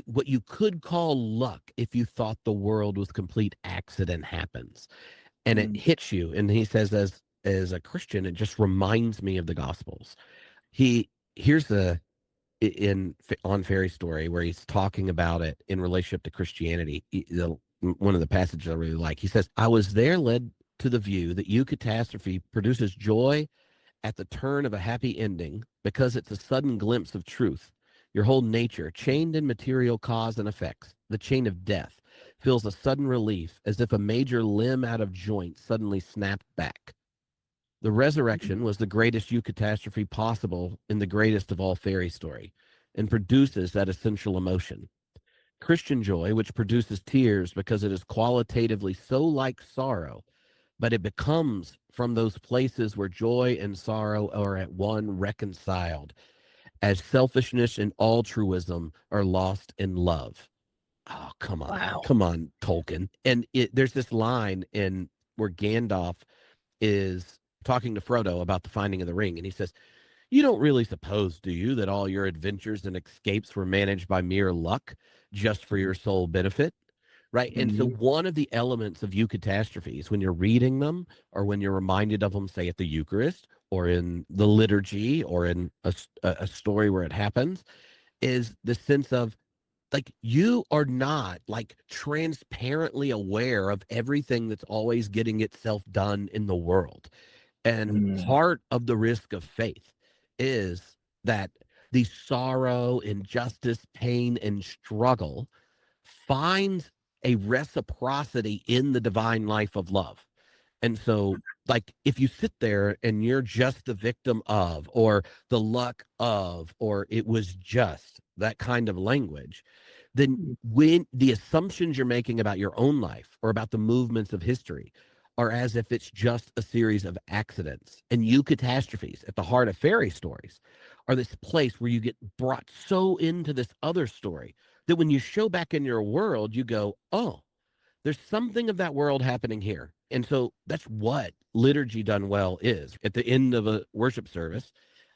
what you could call luck if you thought the world was complete accident happens and it mm, hits you. And he says, as a Christian, it just reminds me of the Gospels. He here's the in on Fairy Story where he's talking about it in relationship to Christianity. One of the passages I really like. He says, "I was there led to the view that eucatastrophe produces joy at the turn of a happy ending because it's a sudden glimpse of truth. Your whole nature, chained in material cause and effects, the chain of death, feels a sudden relief as if a major limb out of joint suddenly snapped back. The resurrection was the greatest eucatastrophe possible in the greatest of all fairy story, and produces that essential emotion. Christian joy, which produces tears because it is qualitatively so like sorrow, but it becomes from those places where joy and sorrow are at one reconciled, as selfishness and altruism are lost in love. Oh, Wow. come on, Tolkien. And there's this line in where Gandalf is talking to Frodo about the finding of the ring, and he says, "You don't really suppose, do you, that all your adventures and escapes were managed by mere luck, just for your sole benefit?" Right. And so Mhm. one of the elements of eucatastrophes, when you're reading them or when you're reminded of them, say at the Eucharist or in the liturgy or in a story where it happens, is the sense of like you are not like transparently aware of everything that's always getting itself done in the world. And Mm. part of the risk of faith is that the sorrow, injustice, pain, and struggle finds a reciprocity in the divine life of love. And so, like, if you sit there and you're just the victim of, or the luck of, or it was just that kind of language, then when the assumptions you're making about your own life or about the movements of history are as if it's just a series of accidents. And eucatastrophes at the heart of fairy stories are this place where you get brought so into this other story that when you show back in your world, you go, oh, there's something of that world happening here. And so that's what liturgy done well is. At the end of a worship service,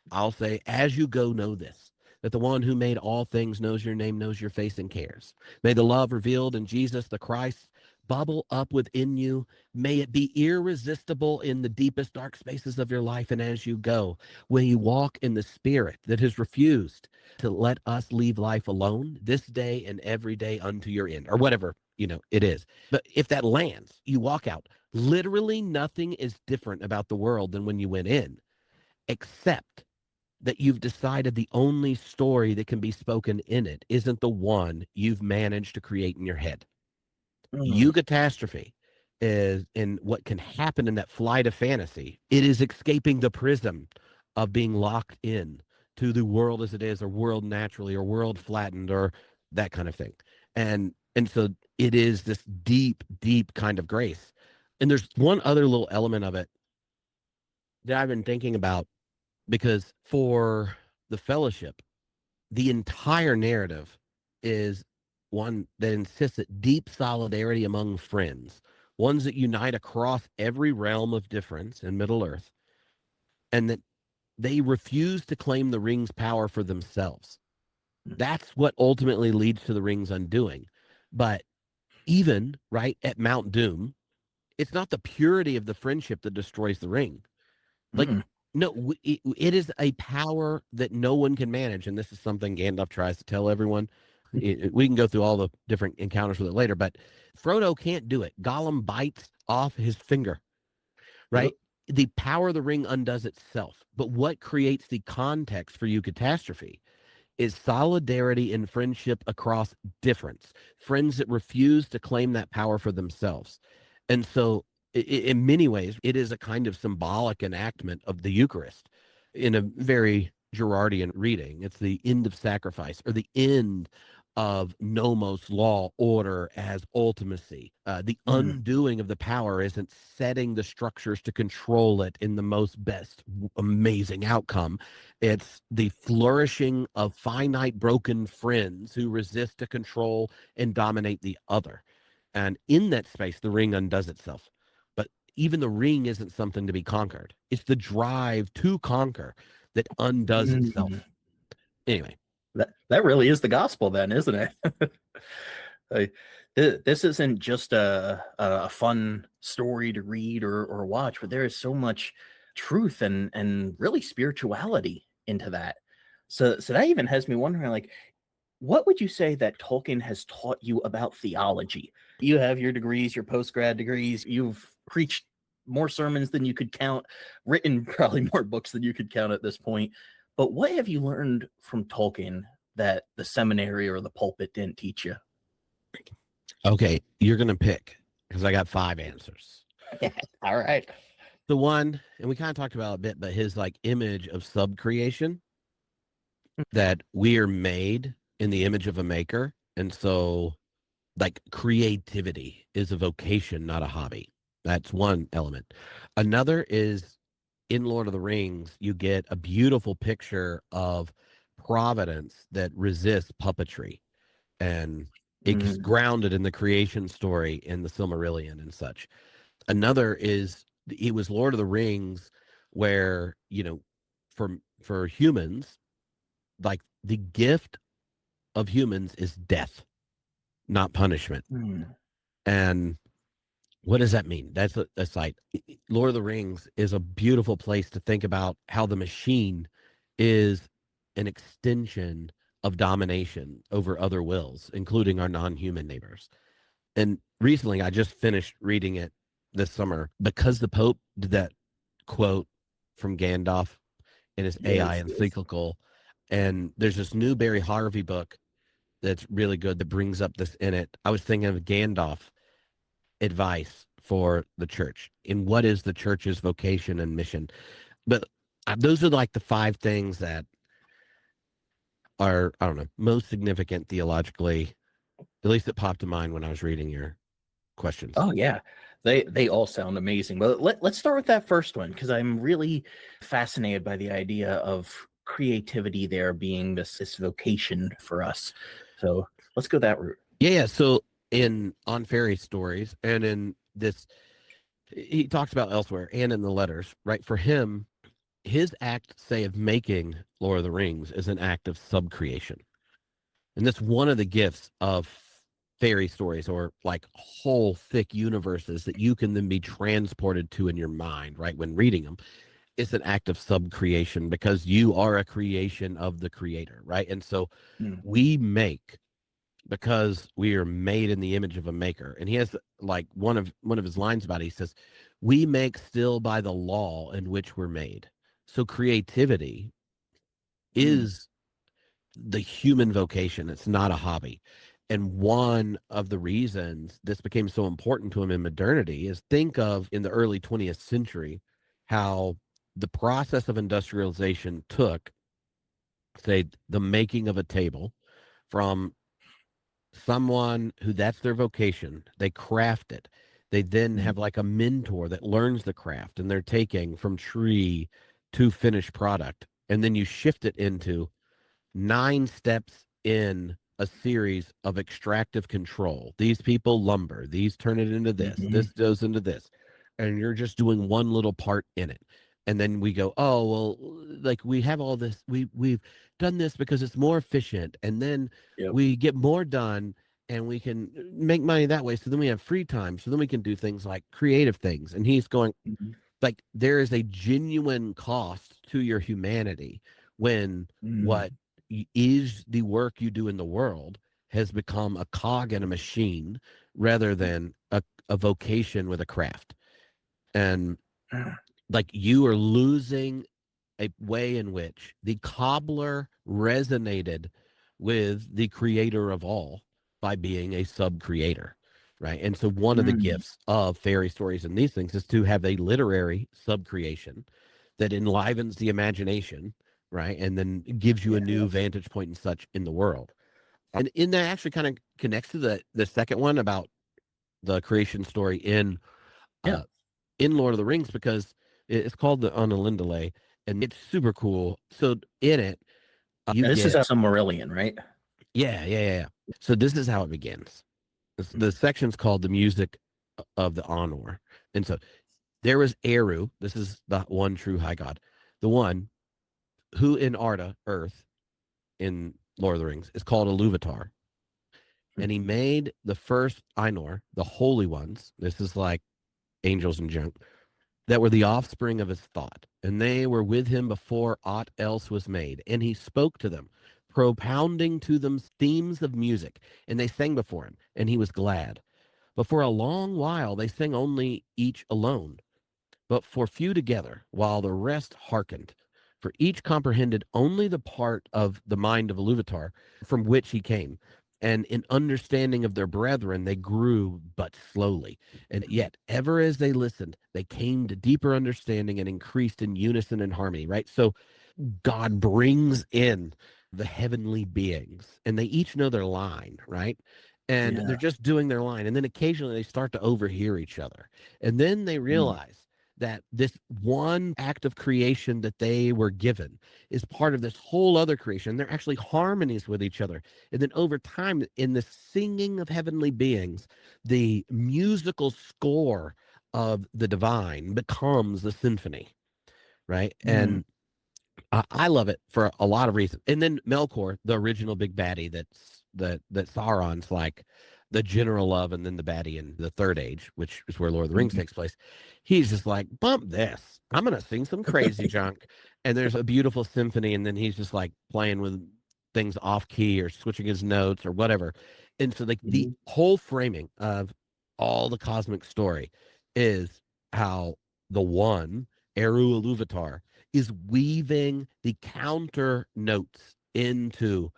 I'll say, as you go, know this, that the one who made all things knows your name, knows your face, and cares. May the love revealed in Jesus the Christ bubble up within you. May it be irresistible in the deepest dark spaces of your life. And as you go, when you walk in the spirit that has refused to let us leave life alone this day and every day unto your end, or whatever, it is. But if that lands, you walk out. Literally nothing is different about the world than when you went in, except that you've decided the only story that can be spoken in it isn't the one you've managed to create in your head. Mm. Eucatastrophe is in what can happen in that flight of fantasy. It is escaping the prison of being locked in to the world as it is, or world naturally, or world flattened, or that kind of thing. And so it is this deep, deep kind of grace. And there's one other little element of it that I've been thinking about, because for the fellowship, the entire narrative is one that insists that deep solidarity among friends, ones that unite across every realm of difference in Middle Earth, and that they refuse to claim the ring's power for themselves. That's what ultimately leads to the ring's undoing. But even right at Mount Doom, it's not the purity of the friendship that destroys the ring. Like, Mm. no, it is a power that no one can manage. And this is something Gandalf tries to tell everyone. We can go through all the different encounters with it later, but Frodo can't do it. Gollum bites off his finger, Yep. right? The power of the ring undoes itself. But what creates the context for you catastrophe is solidarity and friendship across difference, friends that refuse to claim that power for themselves. And so, in many ways, it is a kind of symbolic enactment of the Eucharist in a very Gerardian reading. It's the end of sacrifice, or the end of nomos, law, order as ultimacy. The Mm. undoing of the power isn't setting the structures to control it in the most best, amazing outcome. It's the flourishing of finite, broken friends who resist to control and dominate the other. And in that space, the ring undoes itself. But even the ring isn't something to be conquered. It's the drive to conquer that undoes Mm. itself. Anyway, That really is the gospel, then, isn't it? Like, this isn't just a fun story to read or watch, but there is so much truth and really spirituality into that. So that even has me wondering, like, what would you say that Tolkien has taught you about theology? You have your degrees, your post grad degrees. You've preached more sermons than you could count, written probably more books than you could count at this point. But what have you learned from Tolkien that the seminary or the pulpit didn't teach you? Okay, you're going to pick because I got 5 answers. All right. The one, and we kind of talked about it a bit, but his like image of subcreation, that we are made in the image of a maker. And so like creativity is a vocation, not a hobby. That's one element. Another is in Lord of the Rings, you get a beautiful picture of providence that resists puppetry, and it's grounded in the creation story in the Silmarillion and such. Another is it was Lord of the Rings where, you know, for humans, like the gift of humans is death, not punishment. And what does that mean? That's like Lord of the Rings is a beautiful place to think about how the machine is an extension of domination over other wills, including our non-human neighbors. And recently, I just finished reading it this summer because the Pope did that quote from Gandalf in his AI encyclical. And there's this new Barry Harvey book that's really good that brings up this in it. I was thinking of Gandalf advice for the church in what is the church's vocation and mission. But those are like the 5 things that are, I don't know, most significant theologically. At least it popped to mind when I was reading your questions. Oh yeah, they all sound amazing. But let's start with that first one because I'm really fascinated by the idea of creativity there being this vocation for us. So let's go that route. Yeah. So on fairy stories and in this, he talks about elsewhere and in the letters, right? For him, his act, say, of making Lord of the Rings is an act of subcreation. And that's one of the gifts of fairy stories, or like whole thick universes that you can then be transported to in your mind, right? When reading them, it's an act of subcreation because you are a creation of the creator, right? And so we make because we are made in the image of a maker. And he has like one of his lines about it. He says, "We make still by the law in which we're made." So creativity is the human vocation. It's not a hobby. And one of the reasons this became so important to him in modernity is think of in the early 20th century how the process of industrialization took, say, the making of a table from someone who that's their vocation. They craft it. They then have like a mentor that learns the craft, and they're taking from tree to finished product. And then you shift it into 9 steps in a series of extractive control. These people lumber, these turn it into this, this goes into this, and you're just doing one little part in it. And then we go, oh, well, like we have all this, we've done this because it's more efficient, and then we get more done and we can make money that way. So then we have free time. So then we can do things like creative things. And he's going, like, there is a genuine cost to your humanity when what is the work you do in the world has become a cog in a machine rather than a vocation with a craft. And like you are losing a way in which the cobbler resonated with the creator of all by being a sub-creator, right? And so one of the gifts of fairy stories and these things is to have a literary sub-creation that enlivens the imagination, right? And then gives you a new vantage point and such in the world. And in that actually kind of connects to the second one about the creation story in Lord of the Rings, because it's called the Unalindale, and it's super cool. So in it, this is some Marillion, right? Yeah. So this is how it begins. The section's called the music of the Honor. And so there was Erū, this is the one true high god, the one who in Arda, Earth, in Lord of the Rings, is called Ilúvatar. And he made the first Ainur, the holy ones. This is like angels and junk, that were the offspring of his thought. And they were with him before aught else was made. And he spoke to them, propounding to them themes of music. And they sang before him, and he was glad. But for a long while they sang only each alone. but for few together, while the rest hearkened. For each comprehended only the part of the mind of Ilúvatar from which he came. And in understanding of their brethren, they grew but slowly. And yet, ever as they listened, they came to deeper understanding and increased in unison and harmony, right? So God brings in the heavenly beings, and they each know their line, right? And Yeah. they're just doing their line. And then occasionally they start to overhear each other. And then they Mm. realize that this one act of creation that they were given is part of this whole other creation. They're actually harmonies with each other. And then over time, in the singing of heavenly beings, the musical score of the divine becomes the symphony, right? Mm. And I love it for a lot of reasons. And then Melkor, the original big baddie, that Sauron's like the general of, and then the baddie in the Third Age, which is where Lord of the Rings Mhm. takes place. He's just like, bump this. I'm gonna sing some crazy junk, and there's a beautiful symphony, and then he's just like playing with things off key or switching his notes or whatever. And so like the Mhm. whole framing of all the cosmic story is how the one, Erū Ilúvatar, is weaving the counter notes into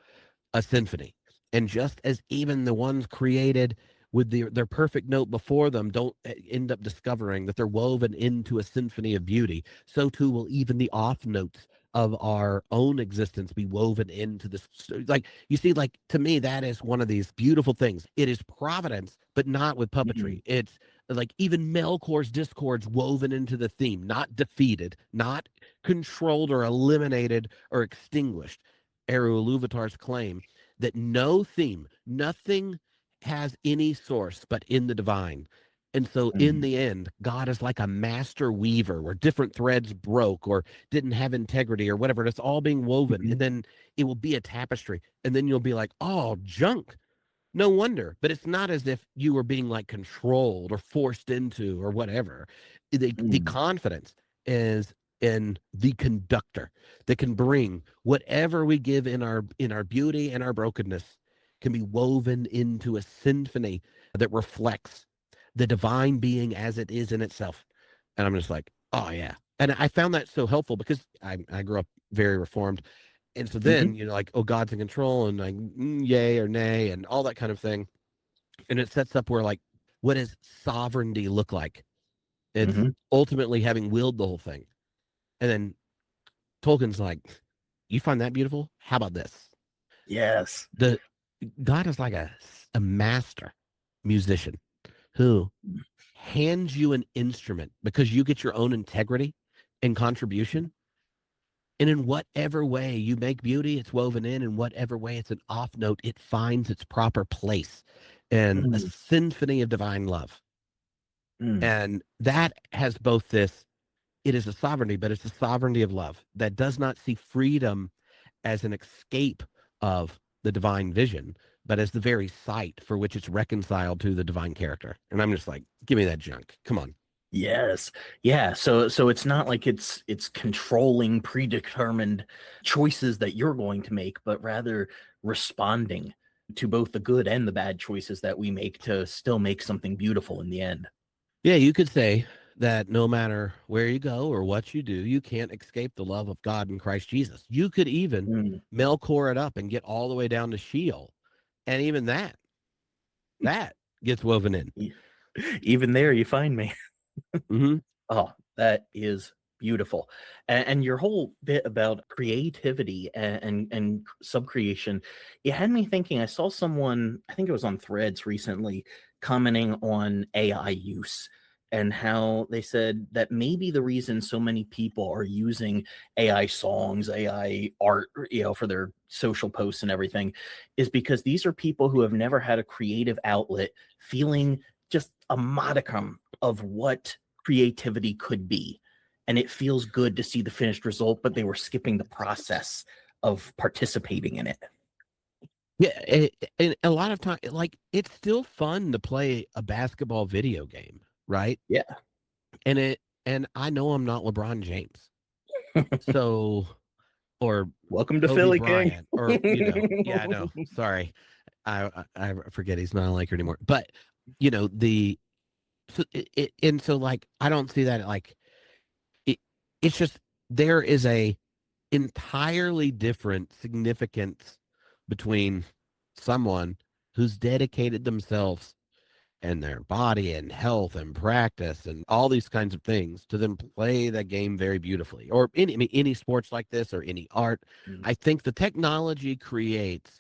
a symphony. And just as even the ones created with their perfect note before them don't end up discovering that they're woven into a symphony of beauty, so too will even the off notes of our own existence be woven into this. Like, you see, like, to me, that is one of these beautiful things. It is providence, but not with Mhm. puppetry. It's like even Melkor's discords woven into the theme, not defeated, not controlled or eliminated or extinguished. Erū Ilúvatar's claim that no theme, nothing has any source but in the divine. And so in Mm. the end, God is like a master weaver where different threads broke or didn't have integrity or whatever. It's all being woven. Mhm. And then it will be a tapestry. And then you'll be like, oh, junk. No wonder. But it's not as if you were being like controlled or forced into or whatever. The Mm. confidence is in the conductor that can bring whatever we give in our beauty and our brokenness can be woven into a symphony that reflects the divine being as it is in itself. And I'm just like, oh yeah. And I found that so helpful because I grew up very reformed. And so Mhm. then, like, oh, God's in control and like, yay or nay and all that kind of thing. And it sets up where, like, what does sovereignty look like? It's Mhm. ultimately having willed the whole thing. And then Tolkien's like, you find that beautiful? How about this? Yes. The God is like a master musician who hands you an instrument because you get your own integrity and contribution. And in whatever way you make beauty, it's woven in whatever way it's an off note, it finds its proper place in a Mm. symphony of divine love. Mm. And that has both this, it is a sovereignty, but it's a sovereignty of love that does not see freedom as an escape of the divine vision, but as the very site for which it's reconciled to the divine character. And I'm just like, give me that junk. Come on. Yes. Yeah. So it's not like it's controlling predetermined choices that you're going to make, but rather responding to both the good and the bad choices that we make to still make something beautiful in the end. Yeah, you could say that no matter where you go or what you do, you can't escape the love of God in Christ Jesus. You could even Mm. Melkor it up and get all the way down to Sheol. And even that gets woven in. E- Even there you find me. Hmm. Oh, that is beautiful. And your whole bit about creativity and subcreation, it had me thinking. I saw someone, I think it was on Threads recently, commenting on AI use and how they said that maybe the reason so many people are using AI songs, AI art, for their social posts and everything is because these are people who have never had a creative outlet feeling just a modicum of what creativity could be. And it feels good to see the finished result, but they were skipping the process of participating in it. Yeah, and a lot of time, like, it's still fun to play a basketball video game, right? Yeah. And I know I'm not LeBron James, so, or Welcome to Kobe Philly, King. Bryant, or yeah, I know. Sorry, I forget he's not a Laker anymore. But the so and so, like, I don't see that like it's just there is a entirely different significance between someone who's dedicated themselves and their body and health and practice and all these kinds of things to then play that game very beautifully, or any, I mean, any sports like this or any art. Mm. I think the technology creates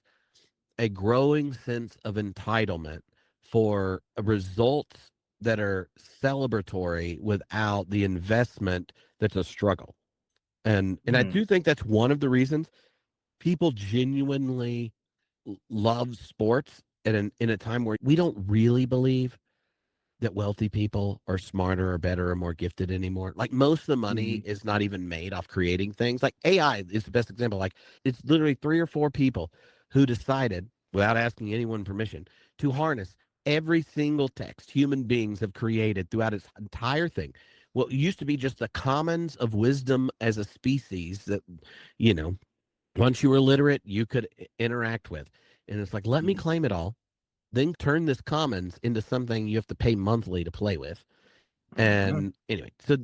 a growing sense of entitlement for results that are celebratory without the investment that's a struggle. And I Mm. do think that's one of the reasons people genuinely love sports in a time where we don't really believe that wealthy people are smarter or better or more gifted anymore. Like most of the money Mhm. is not even made off creating things. Like AI is the best example. Like it's literally 3 or 4 people who decided, without asking anyone permission, to harness every single text human beings have created throughout its entire thing. What used to be just the commons of wisdom as a species that, you know, once you were literate, you could interact with. And it's like, let me Mhm. claim it all, then turn this commons into something you have to pay monthly to play with. Mhm. And anyway, so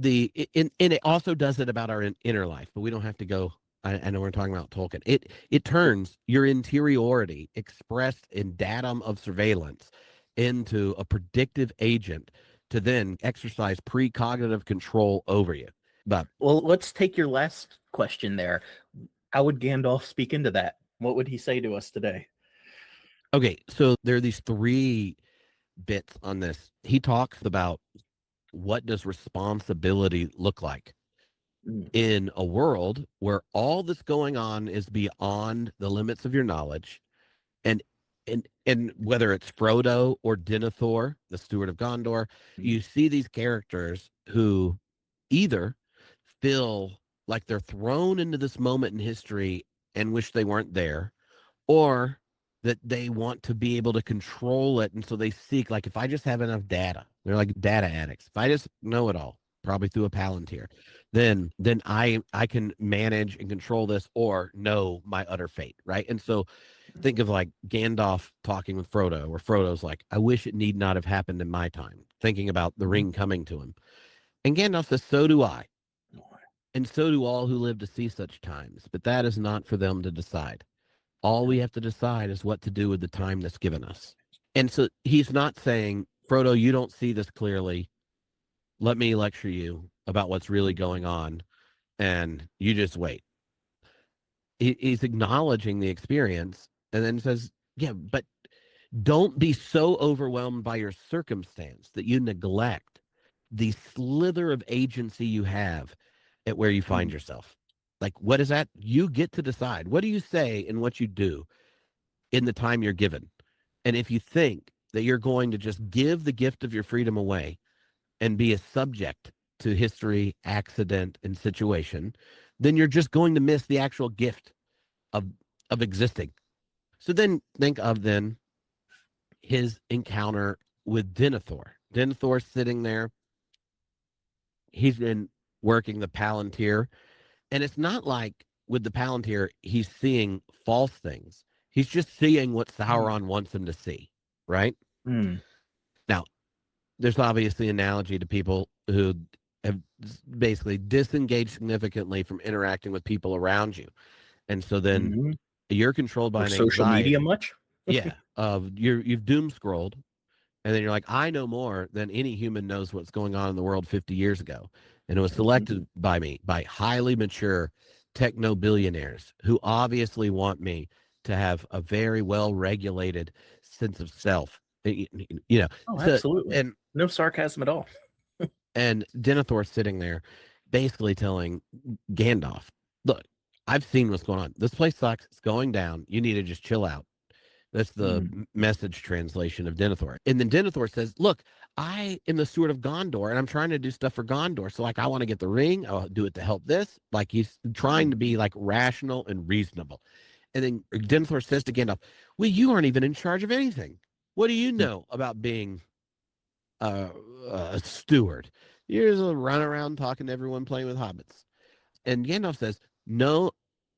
and it also does it about our inner life, but we don't have to go. I know we're talking about Tolkien. It Yeah. turns your interiority expressed in datum of surveillance into a predictive agent to then exercise precognitive control over you. But Well, let's take your last question there. How would Gandalf speak into that? What would he say to us today? okay, so there are these 3 bits on this. He talks about what does responsibility look like Mm. in a world where all that's going on is beyond the limits of your knowledge, and and whether it's Frodo or Denethor, the steward of Gondor, Mm. you see these characters who either feel like they're thrown into this moment in history and wish they weren't there, or that they want to be able to control it. And so they seek, like, if I just have enough data, they're like data addicts. If I just know it all, probably through a Palantir, then I can manage and control this or know my utter fate. Right. And so think of like Gandalf talking with Frodo, where Frodo's like, I wish it need not have happened in my time, thinking about the Mhm. ring coming to him. And Gandalf says, so do I. And so do all who live to see such times, but that is not for them to decide. All we have to decide is what to do with the time that's given us. And so he's not saying, Frodo, you don't see this clearly. Let me lecture you about what's really going on, and you just wait. He's acknowledging the experience and then says, yeah, but don't be so overwhelmed by your circumstance that you neglect the slither of agency you have at where you find Mhm. yourself. Like, what is that? You get to decide. What do you say and what you do in the time you're given? And if you think that you're going to just give the gift of your freedom away and be a subject to history, accident, and situation, then you're just going to miss the actual gift of of existing. So then think of then his encounter with Denethor. Denethor sitting there, he's been working the Palantir, and it's not like with the Palantir he's seeing false things. He's just seeing what Sauron wants him to see, right? Mm. Now, there's obviously an analogy to people who have basically disengaged significantly from interacting with people around you. And so then Mhm. you're controlled by Or an social media anxiety. much? Yeah. Of you've doom scrolled. And then you're like, I know more than any human knows what's going on in the world 50 years ago. And it was Mhm. selected by me, by highly mature techno billionaires who obviously want me to have a very well regulated sense of self. You know, Oh, so absolutely. and No sarcasm at all. and Denethor sitting there basically telling Gandalf, look, I've seen what's going on. This place sucks. It's going down. You need to just chill out. That's the Mm. message translation of Denethor. And then Denethor says, look, I am the steward of Gondor and I'm trying to do stuff for Gondor. So, like, I want to get the ring. I'll do it to help this. Like, he's trying to be Mhm. like rational and reasonable. And then Denethor says to Gandalf, well, you aren't even in charge of anything. What do you Mm. know about being a steward? You're just a run around talking to everyone playing with hobbits. And Gandalf says, no,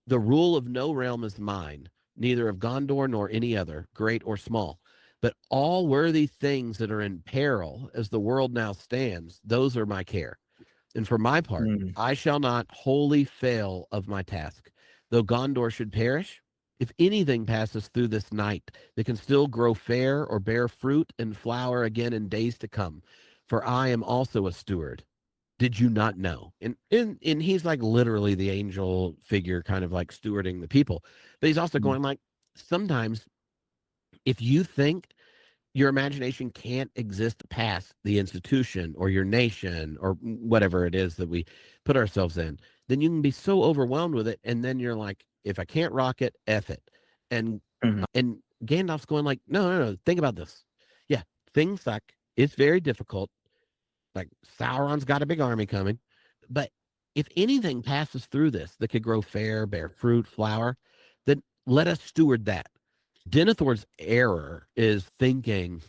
the rule of no realm is mine, neither of Gondor nor any other, great or small. But all worthy things that are in peril as the world now stands, those are my care. And for my part, Mm, I shall not wholly fail of my task. Though Gondor should perish, if anything passes through this night that can still grow fair or bear fruit and flower again in days to come, for I am also a steward. Did you not know? And he's like literally the angel figure, kind of like stewarding the people. But he's also mm, going like, sometimes if you think your imagination can't exist past the institution or your nation or whatever it is that we put ourselves in, then you can be so overwhelmed with it. And then you're like, if I can't rock it, F it. And mm, and Gandalf's going like, no, no, no, think about this. Yeah, things suck. It's very difficult. Like Sauron's got a big army coming. But if anything passes through this that could grow fair, bear fruit, flower, then let us steward that. Denethor's error is thinking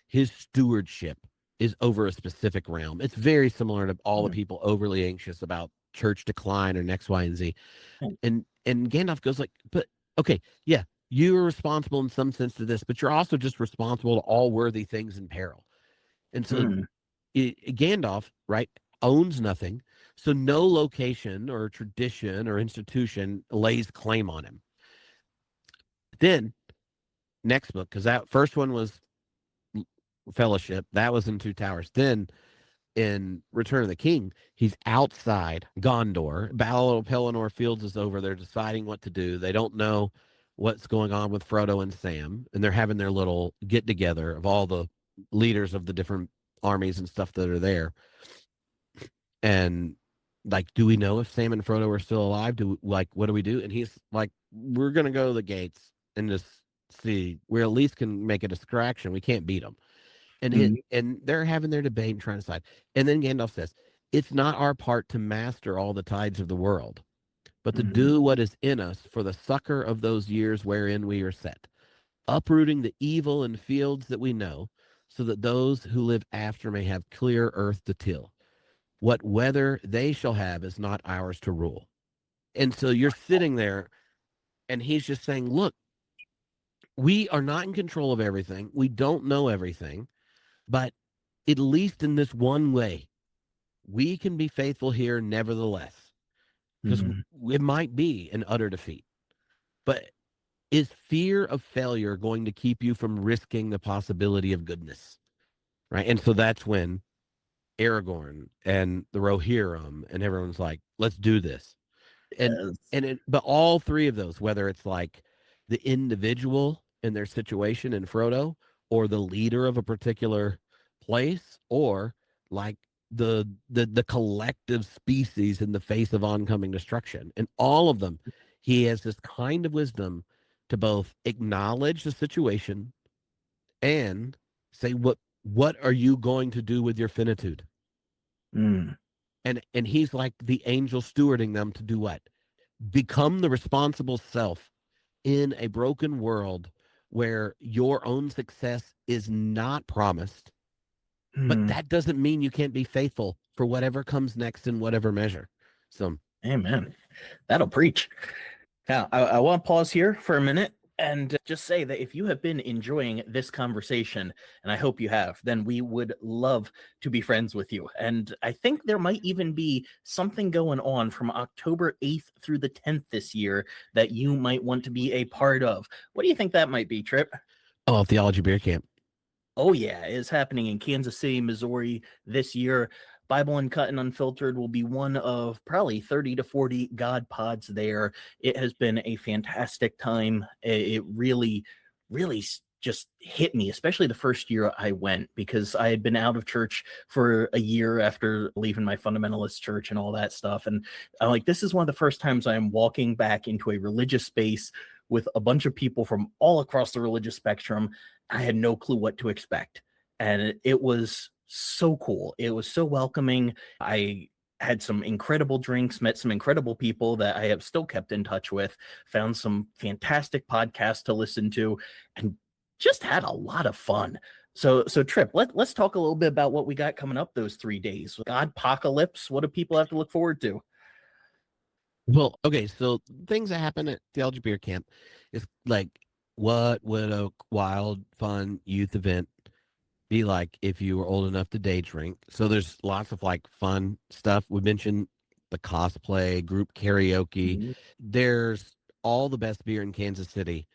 his stewardship is over a specific realm. It's very similar to all the mm, people overly anxious about church decline or X, Y, and Z. And Gandalf goes like, but okay, yeah, you're responsible in some sense to this, but you're also just responsible to all worthy things in peril. And so mm, Gandalf, right, owns nothing. So no location or tradition or institution lays claim on him. Then next book, because that first one was Fellowship, that was in Two Towers. Then in Return of the King, he's outside Gondor. Battle of Pelennor Fields is over. They're deciding what to do. They don't know what's going on with Frodo and Sam, and they're having their little get together of all the leaders of the different armies and stuff that are there. And like, do we know if Sam and Frodo are still alive? Do like, what do we do? And he's like, we're gonna go to the gates and just see. We at least can make a distraction. We can't beat them. mm, And they're having their debate and trying to decide. And then Gandalf says, "It's not our part to master all the tides of the world, but to mm, do what is in us for the succor of those years wherein we are set, uprooting the evil in fields that we know, so that those who live after may have clear earth to till. What weather they shall have is not ours to rule." And so you're sitting there, and he's just saying, "Look, we are not in control of everything. We don't know everything, but at least in this one way, we can be faithful here nevertheless, because mm. it might be an utter defeat. But is fear of failure going to keep you from risking the possibility of goodness? Right. And so that's when Aragorn and the Rohirrim and everyone's like, let's do this. And Yes. but all three of those, whether it's like the individual in their situation in Frodo, or the leader of a particular place, or like the collective species in the face of oncoming destruction, and all of them, he has this kind of wisdom to both acknowledge the situation and say, what are you going to do with your finitude? Mm, And he's like the angel stewarding them to do what? Become the responsible self in a broken world where your own success is not promised. But mm. that doesn't mean you can't be faithful for whatever comes next in whatever measure. So, Amen. That'll preach. Now, I want to pause here for a minute and just say that if you have been enjoying this conversation, and I hope you have, then we would love to be friends with you. And I think there might even be something going on from October 8th through the 10th this year that you might want to be a part of. What do you think that might be, Tripp? oh, Theology Beer Camp. Oh, yeah, it's happening in Kansas City, Missouri this year. Bible Uncut and Unfiltered will be one of probably 30 to 40 God pods there. It has been a fantastic time. It really, really just hit me, especially the first year I went, because I had been out of church for a year after leaving my fundamentalist church and all that stuff. And I'm like, this is one of the first times I am walking back into a religious space with a bunch of people from all across the religious spectrum. I had no clue what to expect. And it was so cool. It was so welcoming. I had some incredible drinks, met some incredible people that I have still kept in touch with, found some fantastic podcasts to listen to, and just had a lot of fun. So Tripp, let's talk a little bit about what we got coming up those 3 days. God apocalypse. What do people have to look forward to? Well, okay, so things that happen at Theology Beer Camp is like, what would a wild, fun youth event be like if you were old enough to day drink. So there's lots of like fun stuff. We mentioned the cosplay, group karaoke. Mhm. There's all the best beer in Kansas City.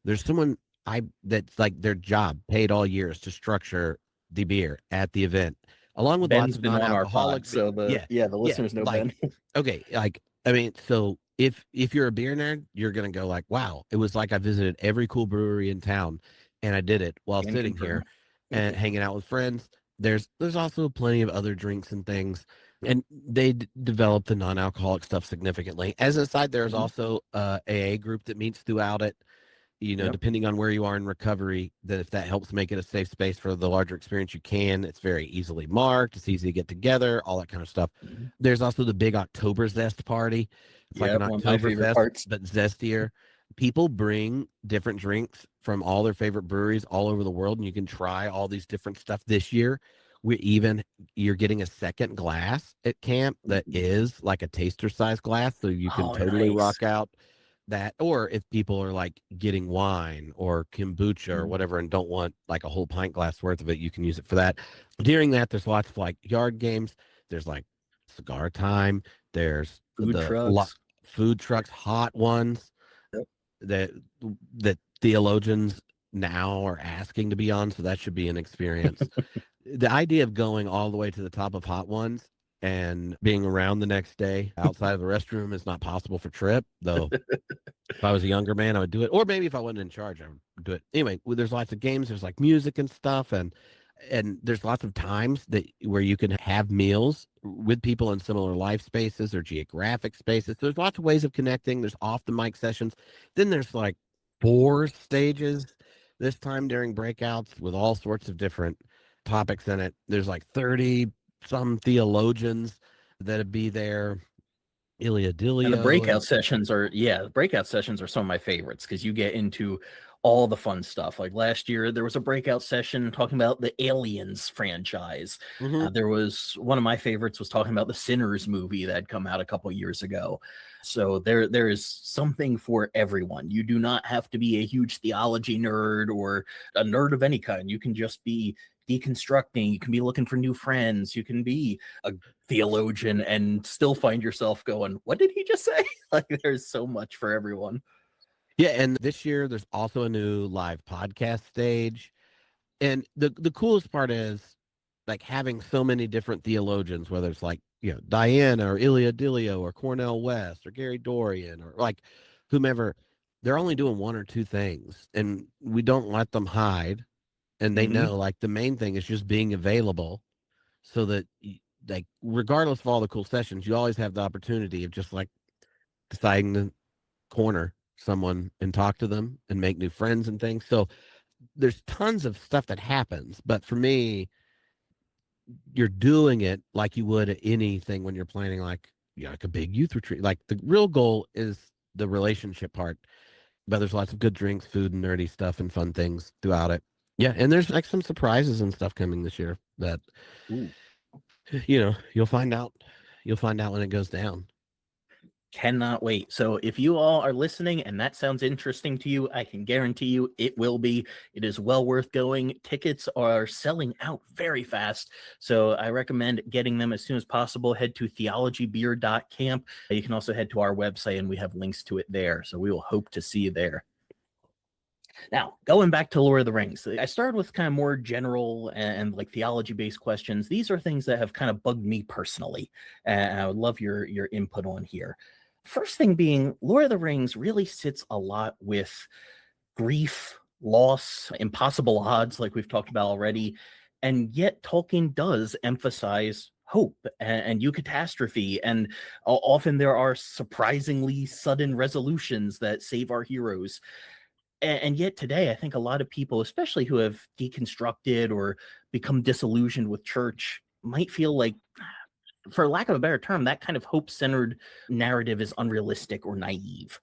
There's someone I that's like their job paid all years to structure the beer at the event, along with lots Ben's of been on our pod, non-alcoholic. so Yeah, the yeah, listeners know like Ben. okay, like I mean, so if you're a beer nerd, you're gonna go like, wow, it was like I visited every cool brewery in town, and I did it while Can sitting confirm. here and hanging out with friends. There's also plenty of other drinks and things, and they develop the non-alcoholic stuff significantly. As an aside, there's Mhm. also a AA group that meets throughout it. You know, Yep. depending on where you are in recovery, that if that helps make it a safe space for the larger experience, you can. It's very easily marked. It's easy to get together, all that kind of stuff. Mhm. There's also the big October Zest party. It's like an Yep, one of my favorite Oktoberfest, parts. but zestier. People bring different drinks from all their favorite breweries all over the world, and you can try all these different stuff this year. You're getting a second glass at camp that Mhm. is like a taster size glass, so you can Oh, totally nice. rock out that. Or if people are like getting wine or kombucha or Mhm. whatever and don't want like a whole pint glass worth of it, you can use it for that. During that, there's lots of like yard games. There's like cigar time. There's Food trucks. food trucks, hot ones Yep. that that theologians now are asking to be on, so that should be an experience. The idea of going all the way to the top of hot ones and being around the next day outside of the restroom is not possible for Tripp, though if I was a younger man, I would do it. Or maybe if I wasn't in charge, I would do it. Anyway, there's lots of games, there's like music and stuff, and there's lots of times that where you can have meals with people in similar life spaces or geographic spaces. There's lots of ways of connecting. There's off the mic sessions. Then there's like 4 stages this time during breakouts with all sorts of different topics in it. There's like 30 some theologians that'd be there. Ilia And the Dilio breakout and sessions are, yeah, the breakout sessions are some of my favorites because you get into all the fun stuff. Like last year, there was a breakout session talking about the Aliens franchise. mhm. There was one of my favorites was talking about the Sinners movie that had come out a couple years ago. So there is something for everyone. You do not have to be a huge theology nerd or a nerd of any kind. You can just be deconstructing. You can be looking for new friends. You can be a theologian and still find yourself going, what did he just say? Like there's so much for everyone. Yeah, and this year there's also a new live podcast stage. And the coolest part is like having so many different theologians, whether it's like, you know, Diana or Ilia Dilio or Cornell West or Gary Dorian or like whomever, they're only doing one or two things and we don't let them hide. And they Mm-hmm. know like the main thing is just being available so that like regardless of all the cool sessions, you always have the opportunity of just like deciding to corner someone and talk to them and make new friends and things. So there's tons of stuff that happens, but for me, you're doing it like you would anything when you're planning like like a big youth retreat. Like the real goal is the relationship part, but there's lots of good drinks, food, and nerdy stuff and fun things throughout it. Yeah, and there's like some surprises and stuff coming this year that Ooh, you'll find out when it goes down. cannot wait. So if you all are listening and that sounds interesting to you, I can guarantee you it will be. It is well worth going. Tickets are selling out very fast. So I recommend getting them as soon as possible. Head to theologybeer.camp. You can also head to our website and we have links to it there. So we will hope to see you there. Now, going back to Lord of the Rings, I started with kind of more general and like theology based questions. These are things that have kind of bugged me personally, and I would love your input on here. First thing being, Lord of the Rings really sits a lot with grief, loss, impossible odds, like we've talked about already, and yet Tolkien does emphasize hope and eucatastrophe, and often there are surprisingly sudden resolutions that save our heroes. And yet today, I think a lot of people, especially who have deconstructed or become disillusioned with church, might feel like, for lack of a better term, that kind of hope-centered narrative is unrealistic or naive.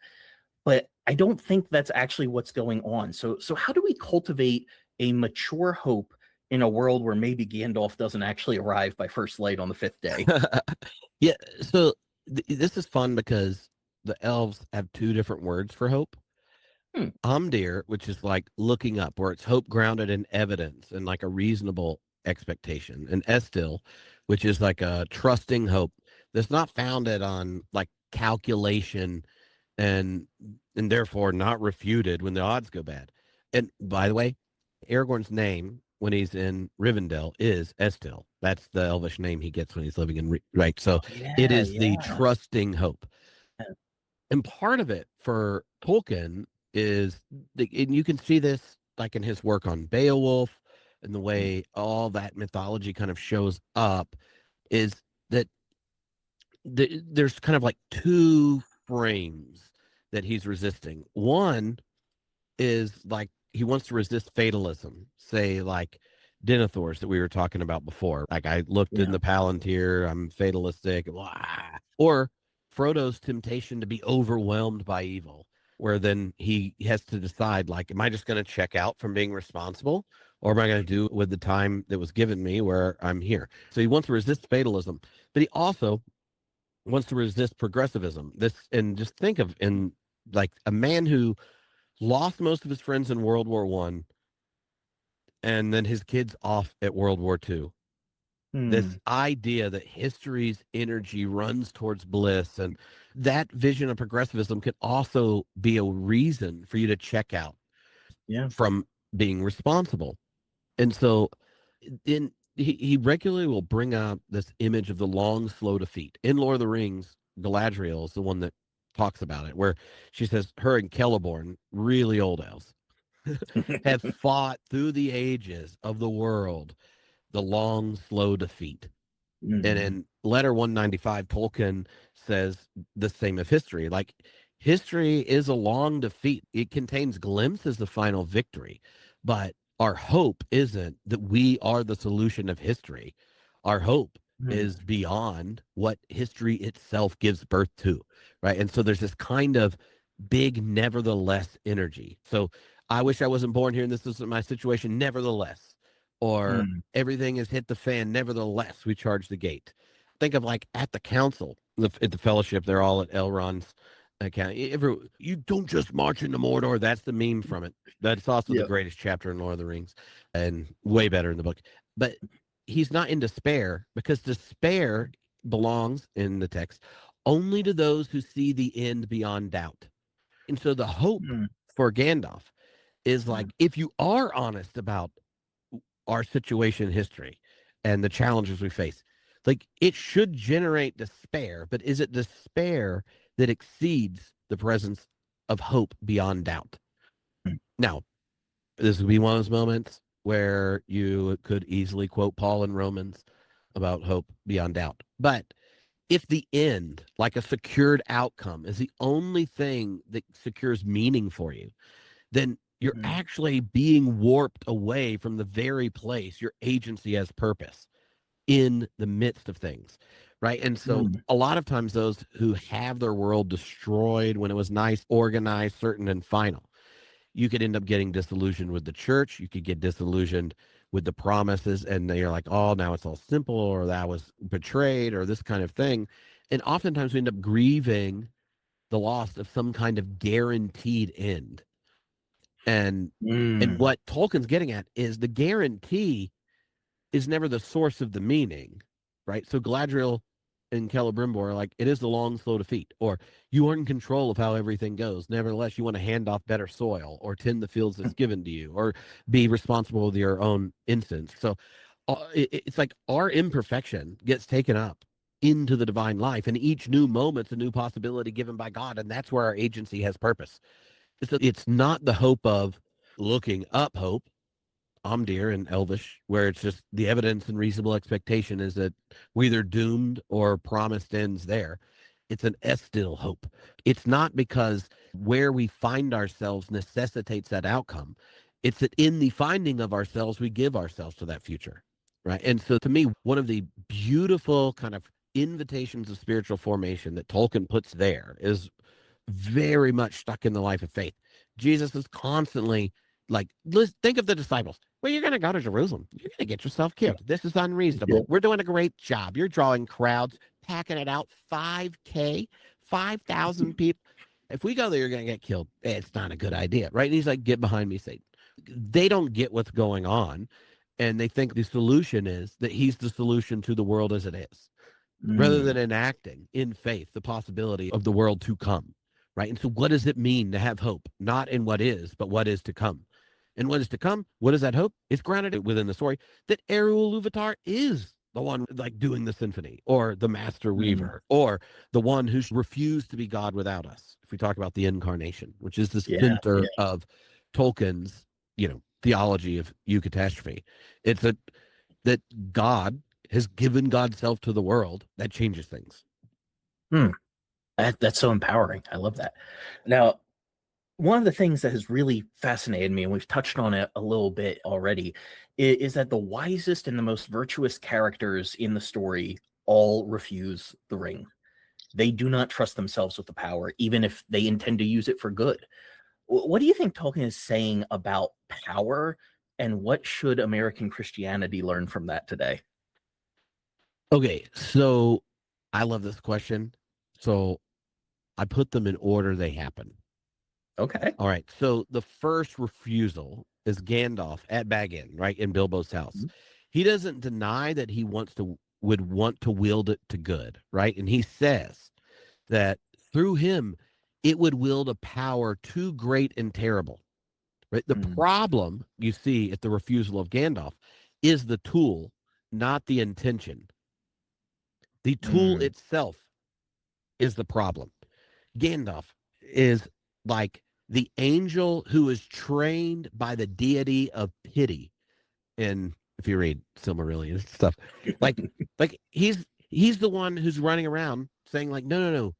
But I don't think that's actually what's going on. So how do we cultivate a mature hope in a world where maybe Gandalf doesn't actually arrive by first light on the fifth day? Yeah, so this is fun because the elves have two different words for hope. Amdir, which is like looking up, where it's hope grounded in evidence and like a reasonable expectation, and Estil, which is like a trusting hope that's not founded on like calculation and therefore not refuted when the odds go bad. And by the way, Aragorn's name when he's in Rivendell is Estil. That's the Elvish name he gets when he's living in right. So Oh, it yeah, is the yeah. trusting hope. And part of it for Tolkien is, and you can see this like in his work on Beowulf and the way all that mythology kind of shows up, is that there's kind of like two frames that he's resisting. One is like he wants to resist fatalism, say like Denethor's that we were talking about before. Like I looked in Yeah. the Palantir, I'm fatalistic, blah. Or Frodo's temptation to be overwhelmed by evil, where then he has to decide like, am I just going to check out from being responsible, or am I going to do with the time that was given me where I'm here? So he wants to resist fatalism, but he also wants to resist progressivism. This, and just think of in like a man who lost most of his friends in World War One, and then his kids off at World War Two. This Hmm. idea that history's energy runs towards bliss, and that vision of progressivism could also be a reason for you to check out Yeah. from being responsible. And so he regularly will bring up this image of the long, slow defeat. In Lord of the Rings, Galadriel is the one that talks about it, where she says her and Celeborn, really old elves, have fought through the ages of the world the long, slow defeat. And Mhm. in letter 195, Tolkien says the same of history. Like, history is a long defeat. It contains glimpses of final victory, but our hope isn't that we are the solution of history. Our hope Mm. is beyond what history itself gives birth to, right? And so there's this kind of big nevertheless energy. So I wish I wasn't born here and this isn't my situation, nevertheless. Or Mm. everything has hit the fan, nevertheless, we charge the gate. Think of like at the council, at the fellowship, they're all at Elrond's account. You don't just march into Mordor. That's the meme from it. That's also the Yep. greatest chapter in Lord of the Rings and way better in the book. But he's not in despair, because despair belongs in the text only to those who see the end beyond doubt. And so the hope Mm. for Gandalf is Mm. like, if you are honest about our situation in history and the challenges we face, like it should generate despair, but is it despair that exceeds the presence of hope beyond doubt? Mm. Now, this would be one of those moments where you could easily quote Paul in Romans about hope beyond doubt. But if the end, like a secured outcome, is the only thing that secures meaning for you, then you're Mm. actually being warped away from the very place your agency has purpose in the midst of things. Right. And so Mm. a lot of times those who have their world destroyed when it was nice, organized, certain, and final, you could end up getting disillusioned with the church. You could get disillusioned with the promises, and you're like, oh, now it's all simple, or that was betrayed, or this kind of thing. And oftentimes we end up grieving the loss of some kind of guaranteed end. And Mm. what Tolkien's getting at is the guarantee is never the source of the meaning, right? So Galadriel and Celebrimbor are like, it is the long, slow defeat, or you aren't in control of how everything goes. Nevertheless, you want to hand off better soil, or tend the fields that's given to you, or be responsible with your own instance. So it's like our imperfection gets taken up into the divine life, and each new moment's a new possibility given by God, and that's where our agency has purpose. So it's not the hope of looking up hope, Omdir and Elvish, where it's just the evidence and reasonable expectation is that we're either doomed or promised ends there. It's an Estil hope. It's not because where we find ourselves necessitates that outcome. It's that in the finding of ourselves, we give ourselves to that future. Right. And so to me, one of the beautiful kind of invitations of spiritual formation that Tolkien puts there is very much stuck in the life of faith. Jesus is constantly like, think of the disciples. Well, you're going to go to Jerusalem. You're going to get yourself killed. This is Yeah. unreasonable. We're doing a great job. You're drawing crowds, packing it out. 5K, 5,000 people. If we go there, you're going to get killed. It's not a good idea, right? And he's like, get behind me, Satan. They don't get what's going on, and they think the solution is that he's the solution to the world as it is, rather than Mm, enacting in faith the possibility of the world to come, right? And so what does it mean to have hope? Not in what is, but what is to come. And what is to come, what is that hope? It's grounded within the story that Erū Ilúvatar is the one like doing the symphony, or the master mm, weaver, or the one who refused to be God without us. If we talk about the incarnation, which is the yeah, yeah. center of Tolkien's, theology of eucatastrophe, it's that God has given God's self to the world. That changes things. Hmm. That's so empowering. I love that. Now, one of the things that has really fascinated me, and we've touched on it a little bit already, is that the wisest and the most virtuous characters in the story all refuse the ring. They do not trust themselves with the power, even if they intend to use it for good. What do you think Tolkien is saying about power, and what should American Christianity learn from that today? Okay, so I love this question. So I put them in order they happen. Okay. All right. So the first refusal is Gandalf at Bag End, right, in Bilbo's house. Mhm. He doesn't deny that he would want to wield it to good, right? And he says that through him it would wield a power too great and terrible. Right? The Mm, problem you see at the refusal of Gandalf is the tool, not the intention. The tool mm, itself is the problem. Gandalf is like the angel who is trained by the deity of pity. And if you read Silmarillion and stuff, like he's the one who's running around saying like, no, no, no.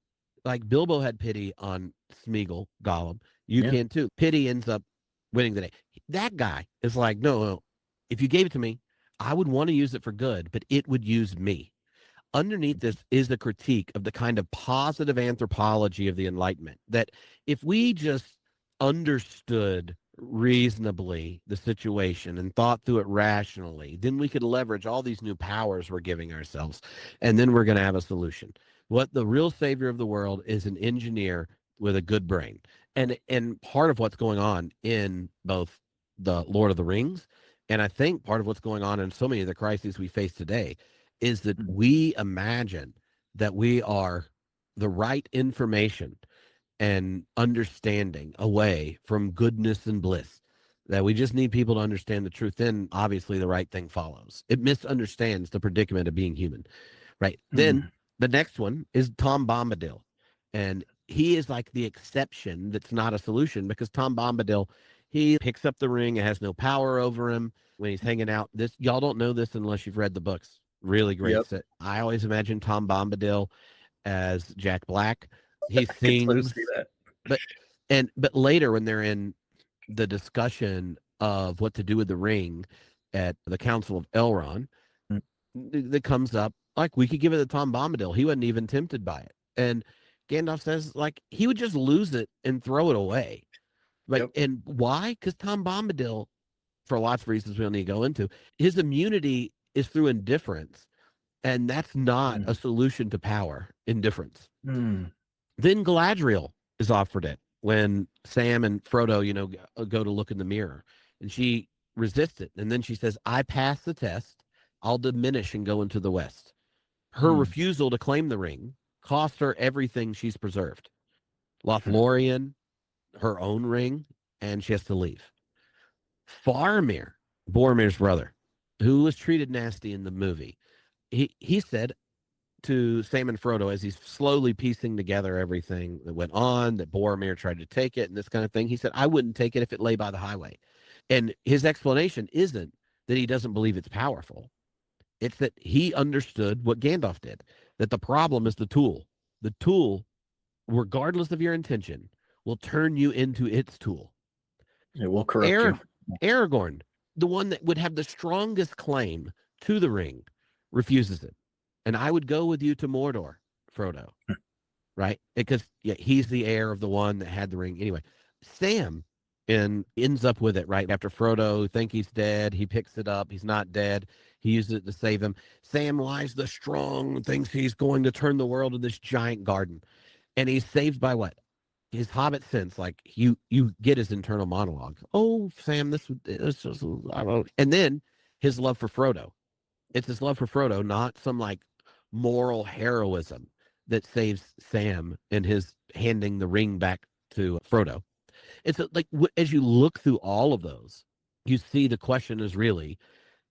Like Bilbo had pity on Smeagol, Gollum. You yeah. can too. Pity ends up winning the day. That guy is like, no, no. If you gave it to me, I would want to use it for good, but it would use me. Underneath this is the critique of the kind of positive anthropology of the Enlightenment, that if we just understood reasonably the situation and thought through it rationally, then we could leverage all these new powers we're giving ourselves, and then we're going to have a solution. What the real savior of the world is an engineer with a good brain. And part of what's going on in both the Lord of the Rings, and I think part of what's going on in so many of the crises we face today, is that Mm, we imagine that we are the right information and understanding away from goodness and bliss. That we just need people to understand the truth. Then obviously the right thing follows. It misunderstands the predicament of being human, right? Then mm, the next one is Tom Bombadil. And he is like the exception that's not a solution, because Tom Bombadil, he picks up the ring. It has no power over him when he's hanging out. This, y'all don't know this unless you've read the books. Really great yep. set. I always imagine Tom Bombadil as Jack Black. He I could so see sings, that. but but later when they're in the discussion of what to do with the ring at the Council of Elrond, Mm, that comes up like, we could give it to Tom Bombadil. He wasn't even tempted by it, and Gandalf says like he would just lose it and throw it away. Like, yep. and why? Because Tom Bombadil, for lots of reasons we don't need to go into, his immunity is through indifference, and that's not Mm, a solution to power. Indifference. mm, Then Galadriel is offered it when Sam and Frodo, go to look in the mirror, and she resists it. And then she says, I pass the test. I'll diminish and go into the West. Her mm, refusal to claim the ring cost her everything she's preserved. mm, Lothlorien, her own ring, and she has to leave. Faramir, Boromir's brother, who was treated nasty in the movie, he said to Sam and Frodo, as he's slowly piecing together everything that went on, that Boromir tried to take it and this kind of thing, he said, I wouldn't take it if it lay by the highway. And his explanation isn't that he doesn't believe it's powerful. It's that he understood what Gandalf did, that the problem is the tool. The tool, regardless of your intention, will turn you into its tool. it will corrupt you. Arag- Aragorn, the one that would have the strongest claim to the ring, refuses it. And I would go with you to Mordor, Frodo, right? Because yeah, he's the heir of the one that had the ring. Anyway, Sam ends up with it right after Frodo think he's dead. He picks it up. He's not dead. He uses it to save him. Sam lies the strong, thinks he's going to turn the world into this giant garden, and he's saved by what? his hobbit sense, like you get his internal monologue. Oh, Sam, this just, I don't. And then his love for Frodo. It's his love for Frodo, not some like moral heroism that saves Sam and his handing the ring back to Frodo. It's like as you look through all of those, you see the question is really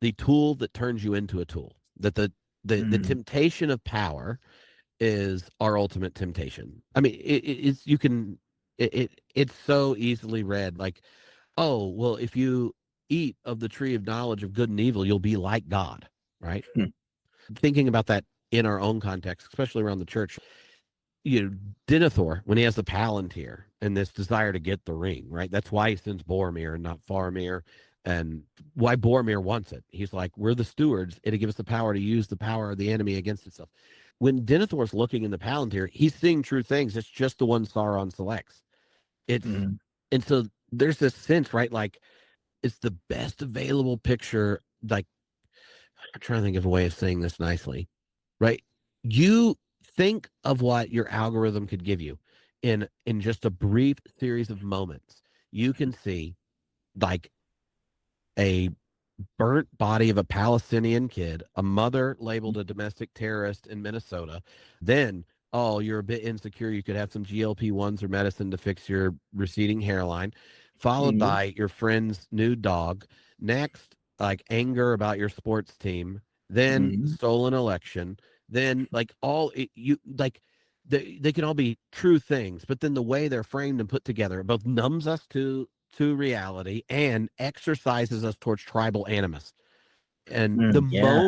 the tool that turns you into a tool. That the Mm, temptation of power is our ultimate temptation. I mean, it's you can it's so easily read like, oh, well, if you eat of the tree of knowledge of good and evil, you'll be like God, right? hmm, Thinking about that in our own context, especially around the church, you know, Denethor, when he has the Palantir and this desire to get the ring, right? That's why he sends Boromir and not Faramir, and why Boromir wants it. He's like, we're the stewards. It'll give us the power to use the power of the enemy against itself. When Denethor's looking in the Palantir, he's seeing true things. It's just the one Sauron selects. It's mm, and so there's this sense, right? Like it's the best available picture. Like I'm trying to think of a way of saying this nicely, right? You think of what your algorithm could give you in just a brief series of moments. You can see like a burnt body of a Palestinian kid, a mother labeled a domestic terrorist in Minnesota. Then, oh, you're a bit insecure. You could have some GLP-1s or medicine to fix your receding hairline, followed yep, by your friend's new dog. Next, like anger about your sports team. Then mm, stolen election. Then like you like they can all be true things, but then the way they're framed and put together both numbs us to reality and exercises us towards tribal animus. And yeah.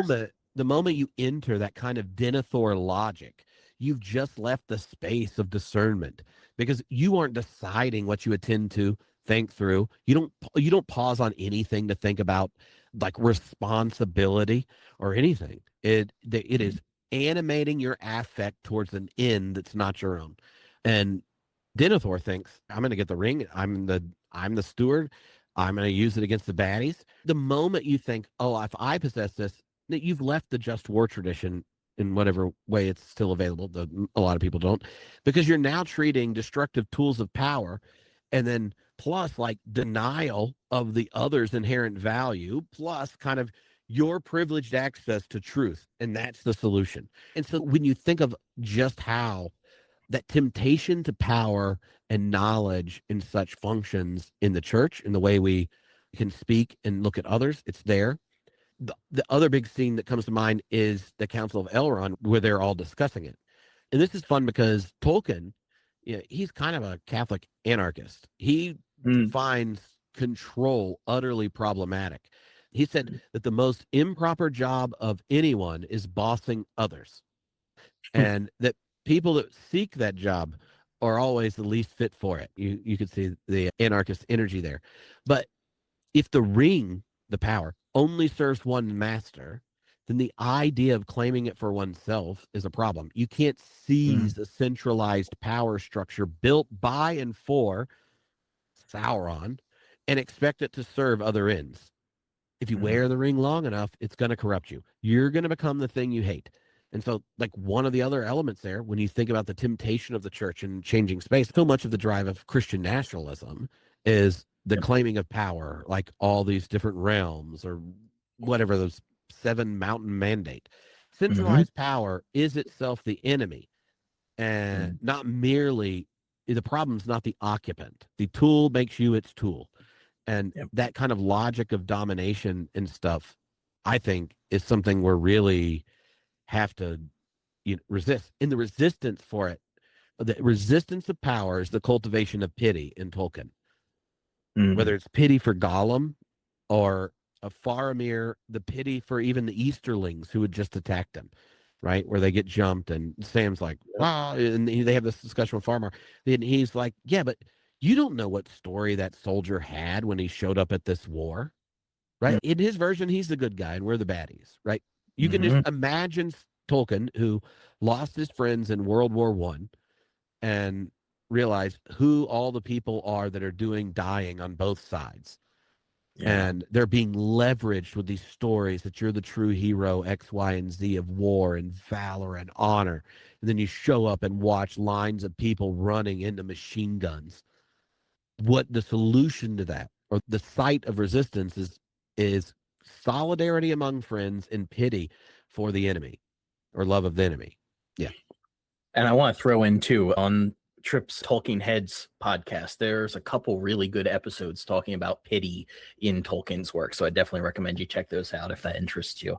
the moment you enter that kind of Denethor logic, you've just left the space of discernment because you aren't deciding what you attend to think through. You don't pause on anything to think about like responsibility or anything. It is animating your affect towards an end that's not your own. And Denethor thinks, I'm going to get the ring. I'm the steward. I'm going to use it against the baddies. The moment you think, oh, if I possess this, that you've left the just war tradition in whatever way it's still available. A lot of people don't, because you're now treating destructive tools of power, and then plus like denial of the other's inherent value, plus kind of your privileged access to truth, and that's the solution. And so when you think of just how that temptation to power and knowledge and such functions in the church, in the way we can speak and look at others, it's there. The other big scene that comes to mind is the Council of Elrond, where they're all discussing it. And this is fun because Tolkien, he's kind of a Catholic anarchist. He Mm, finds control utterly problematic. He said that the most improper job of anyone is bossing others, and that people that seek that job are always the least fit for it. You could see the anarchist energy there. But if the ring, the power, only serves one master, then the idea of claiming it for oneself is a problem. You can't mm, seize a centralized power structure built by and for Sauron and expect it to serve other ends. If you mm, wear the ring long enough, it's going to corrupt you. You're going to become the thing you hate. And so, like, one of the other elements there, when you think about the temptation of the church and changing space, so much of the drive of Christian nationalism is the yep, claiming of power, like all these different realms or whatever, those seven mountain mandate. mhm, Centralized power is itself the enemy, and mm, not merely the problem's not the occupant. The tool makes you its tool, and yep, that kind of logic of domination and stuff, I think, is something we're really have to resist. In the resistance for it, the resistance of power is the cultivation of pity in Tolkien. mm, Whether it's pity for Gollum or a Faramir, the pity for even the Easterlings who had just attacked him, right? Where they get jumped, and Sam's like, yep, "Ah," and they have this discussion with Faramir. And he's like, "Yeah, but you don't know what story that soldier had when he showed up at this war, right? mm, In his version, he's the good guy, and we're the baddies, right? You can just mhm, imagine Tolkien, who lost his friends in World War I, and realize who all the people are that are doing dying on both sides. Yeah. And they're being leveraged with these stories that you're the true hero, X, Y, and Z of war and valor and honor. And then you show up and watch lines of people running into machine guns. What the solution to that, or the site of resistance, is solidarity among friends and pity for the enemy, or love of the enemy. Yeah. And I want to throw in too, on Tripp's Talking Heads podcast, there's a couple really good episodes talking about pity in Tolkien's work. So I definitely recommend you check those out if that interests you.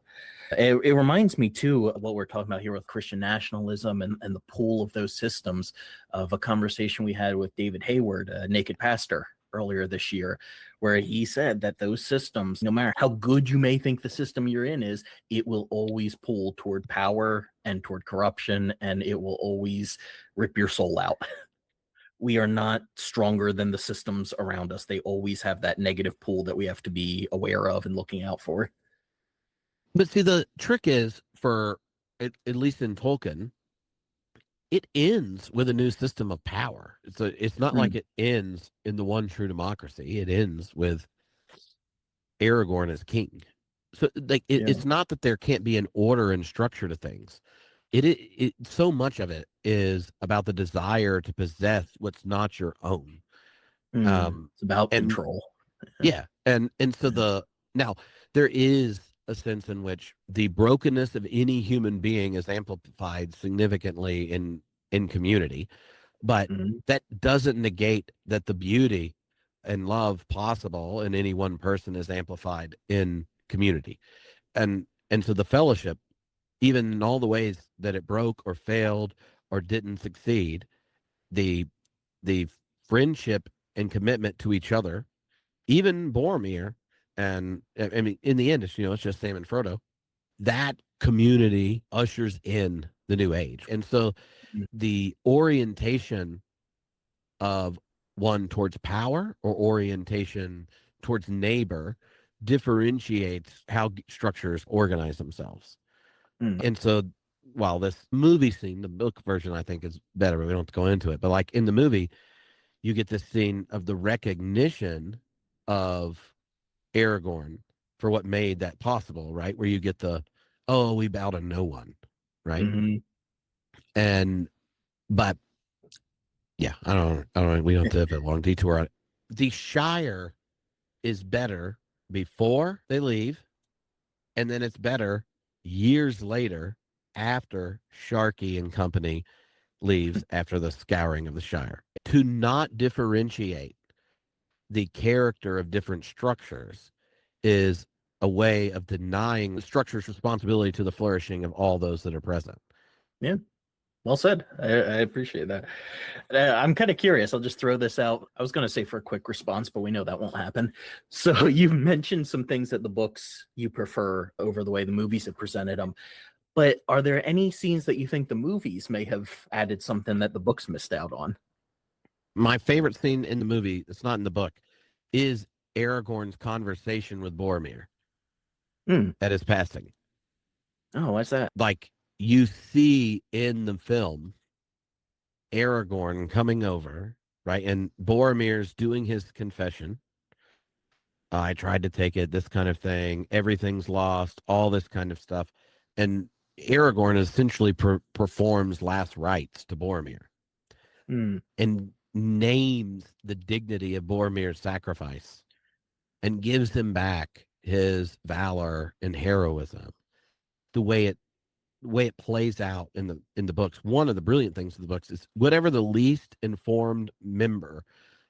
It reminds me too of what we're talking about here with Christian nationalism and the pull of those systems, of a conversation we had with David Hayward, a naked pastor, earlier this year, where he said that those systems, no matter how good you may think the system you're in is, it will always pull toward power and toward corruption, and it will always rip your soul out. We are not stronger than the systems around us. They always have that negative pull that we have to be aware of and looking out for. But see, the trick is, for at least in Tolkien, it ends with a new system of power. So it's not like it ends in the one true democracy. It ends with Aragorn as king. So like it's not that there can't be an order and structure to things. It so much of it is about the desire to possess what's not your own. It's about control. Yeah. And so now there is a sense in which the brokenness of any human being is amplified significantly in community, but that doesn't negate that the beauty and love possible in any one person is amplified in community. And so the fellowship, even in all the ways that it broke or failed or didn't succeed, the friendship and commitment to each other, even Boromir, and I mean, in the end, it's just Sam and Frodo. That community ushers in the new age, and so the orientation of one towards power or orientation towards neighbor differentiates how structures organize themselves. And so, while this movie scene, the book version, I think is better, but we don't have to go into it. But like in the movie, you get this scene of the recognition of Aragorn for what made that possible, right? Where you get oh, we bow to no one, right? But yeah, I don't, we don't have to have a long detour on it. The Shire is better before they leave, and then it's better years later after Sharky and company leaves after the scouring of the Shire. To not differentiate the character of different structures is a way of denying the structure's responsibility to the flourishing of all those that are present. Yeah. Well said. I appreciate that. I'm kind of curious. I'll just throw this out. I was going to say for a quick response, but we know that won't happen. So you've mentioned some things that the books you prefer over the way the movies have presented them. But are there any scenes that you think the movies may have added something that the books missed out on? My favorite scene in the movie, it's not in the book, is Aragorn's conversation with Boromir at his passing. Oh, what's that? Like, you see in the film Aragorn coming over, right? And Boromir's doing his confession. I tried to take it, this kind of thing. Everything's lost, all this kind of stuff. And Aragorn essentially performs last rites to Boromir and names the dignity of Boromir's sacrifice and gives him back his valor and heroism. The way it plays out in the books. One of the brilliant things in the books is whatever the least informed member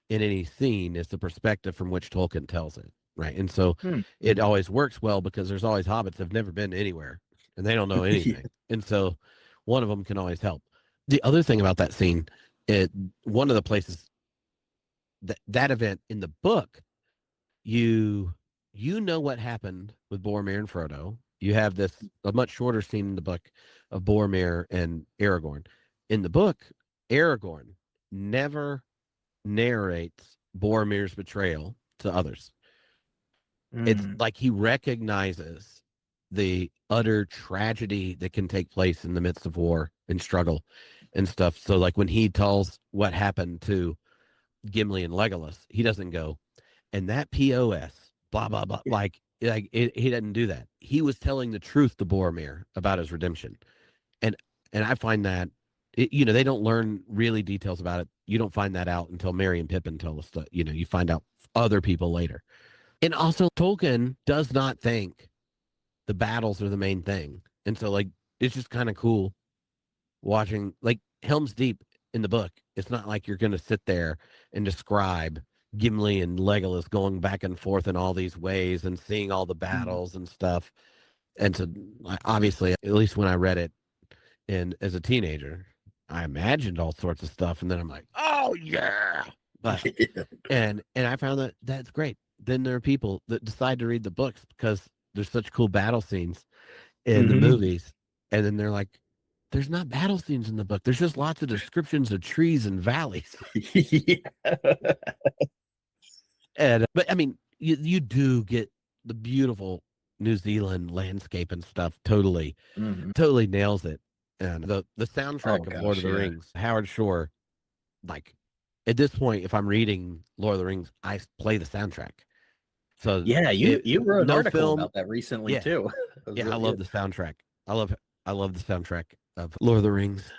in any scene is the perspective from which Tolkien tells it, right? And so it always works well because there's always hobbits that have never been anywhere and they don't know anything. And so one of them can always help. The other thing about that scene, one of the places that event in the book, you know what happened with Boromir and Frodo. You have a much shorter scene in the book of Boromir and Aragorn. In the book, Aragorn never narrates Boromir's betrayal to others. It's like he recognizes the utter tragedy that can take place in the midst of war and struggle and stuff. So like when he tells what happened to Gimli and Legolas, he doesn't go, and that POS blah blah blah. He didn't do that. He was telling the truth to Boromir about his redemption, and I find that they don't learn really details about it. You don't find that out until Merry and Pippin tell us that. You find out other people later, and also Tolkien does not think the battles are the main thing, and so like it's just kind of cool watching like Helm's Deep in the book. It's not like you're going to sit there and describe Gimli and Legolas going back and forth in all these ways and seeing all the Mm. battles and stuff. And so, obviously, at least when I read it as a teenager, I imagined all sorts of stuff, and then I'm like, oh yeah. But and I found that that's great. Then there are people that decide to read the books because there's such cool battle scenes in the Mhm. movies, and then they're like, there's not battle scenes in the book. There's just lots of descriptions of trees and valleys. Yeah. And but I mean, you do get the beautiful New Zealand landscape and stuff. Totally, Mhm. totally nails it. And the Oh soundtrack of Lord of gosh, the yeah. Rings, Howard Shore. Like at this point, if I'm reading Lord of the Rings, I play the soundtrack. So Yeah, you it you wrote an no article film. about that recently Yeah, too. It was yeah, I really love good. the soundtrack. I love I love the soundtrack of Lord of the Rings.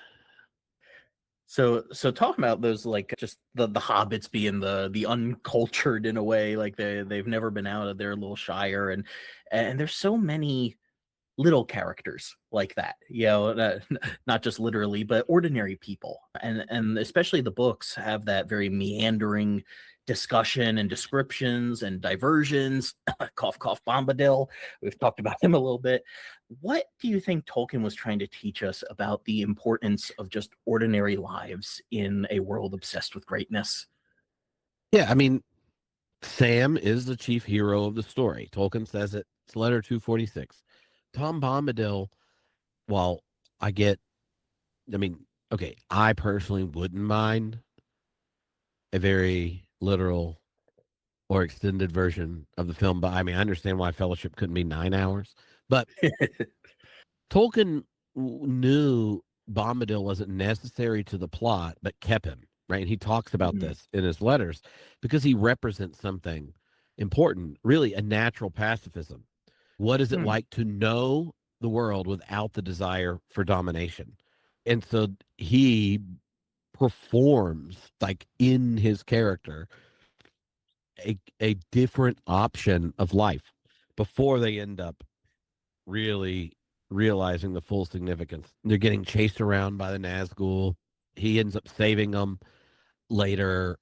So talking about those like just the hobbits being the uncultured in a way, like they've never been out of their little shire, and there's so many little characters like that, not just literally, but ordinary people, and especially the books have that very meandering discussion and descriptions and diversions. Cough cough Bombadil, we've talked about him a little bit. What do you think Tolkien was trying to teach us about the importance of just ordinary lives in a world obsessed with greatness? Yeah, I mean, Sam is the chief hero of the story. Tolkien says it. It's letter 246. Tom Bombadil, while I get, I mean, okay, I personally wouldn't mind a very literal or extended version of the film, but I mean, I understand why Fellowship couldn't be 9 hours. But Tolkien knew Bombadil wasn't necessary to the plot, but kept him, right? And he talks about Mhm. this in his letters because he represents something important, really a natural pacifism. What is it Hmm. like to know the world without the desire for domination? And so he performs like in his character a different option of life before they end up really realizing the full significance. They're getting chased around by the Nazgul. He ends up saving them later,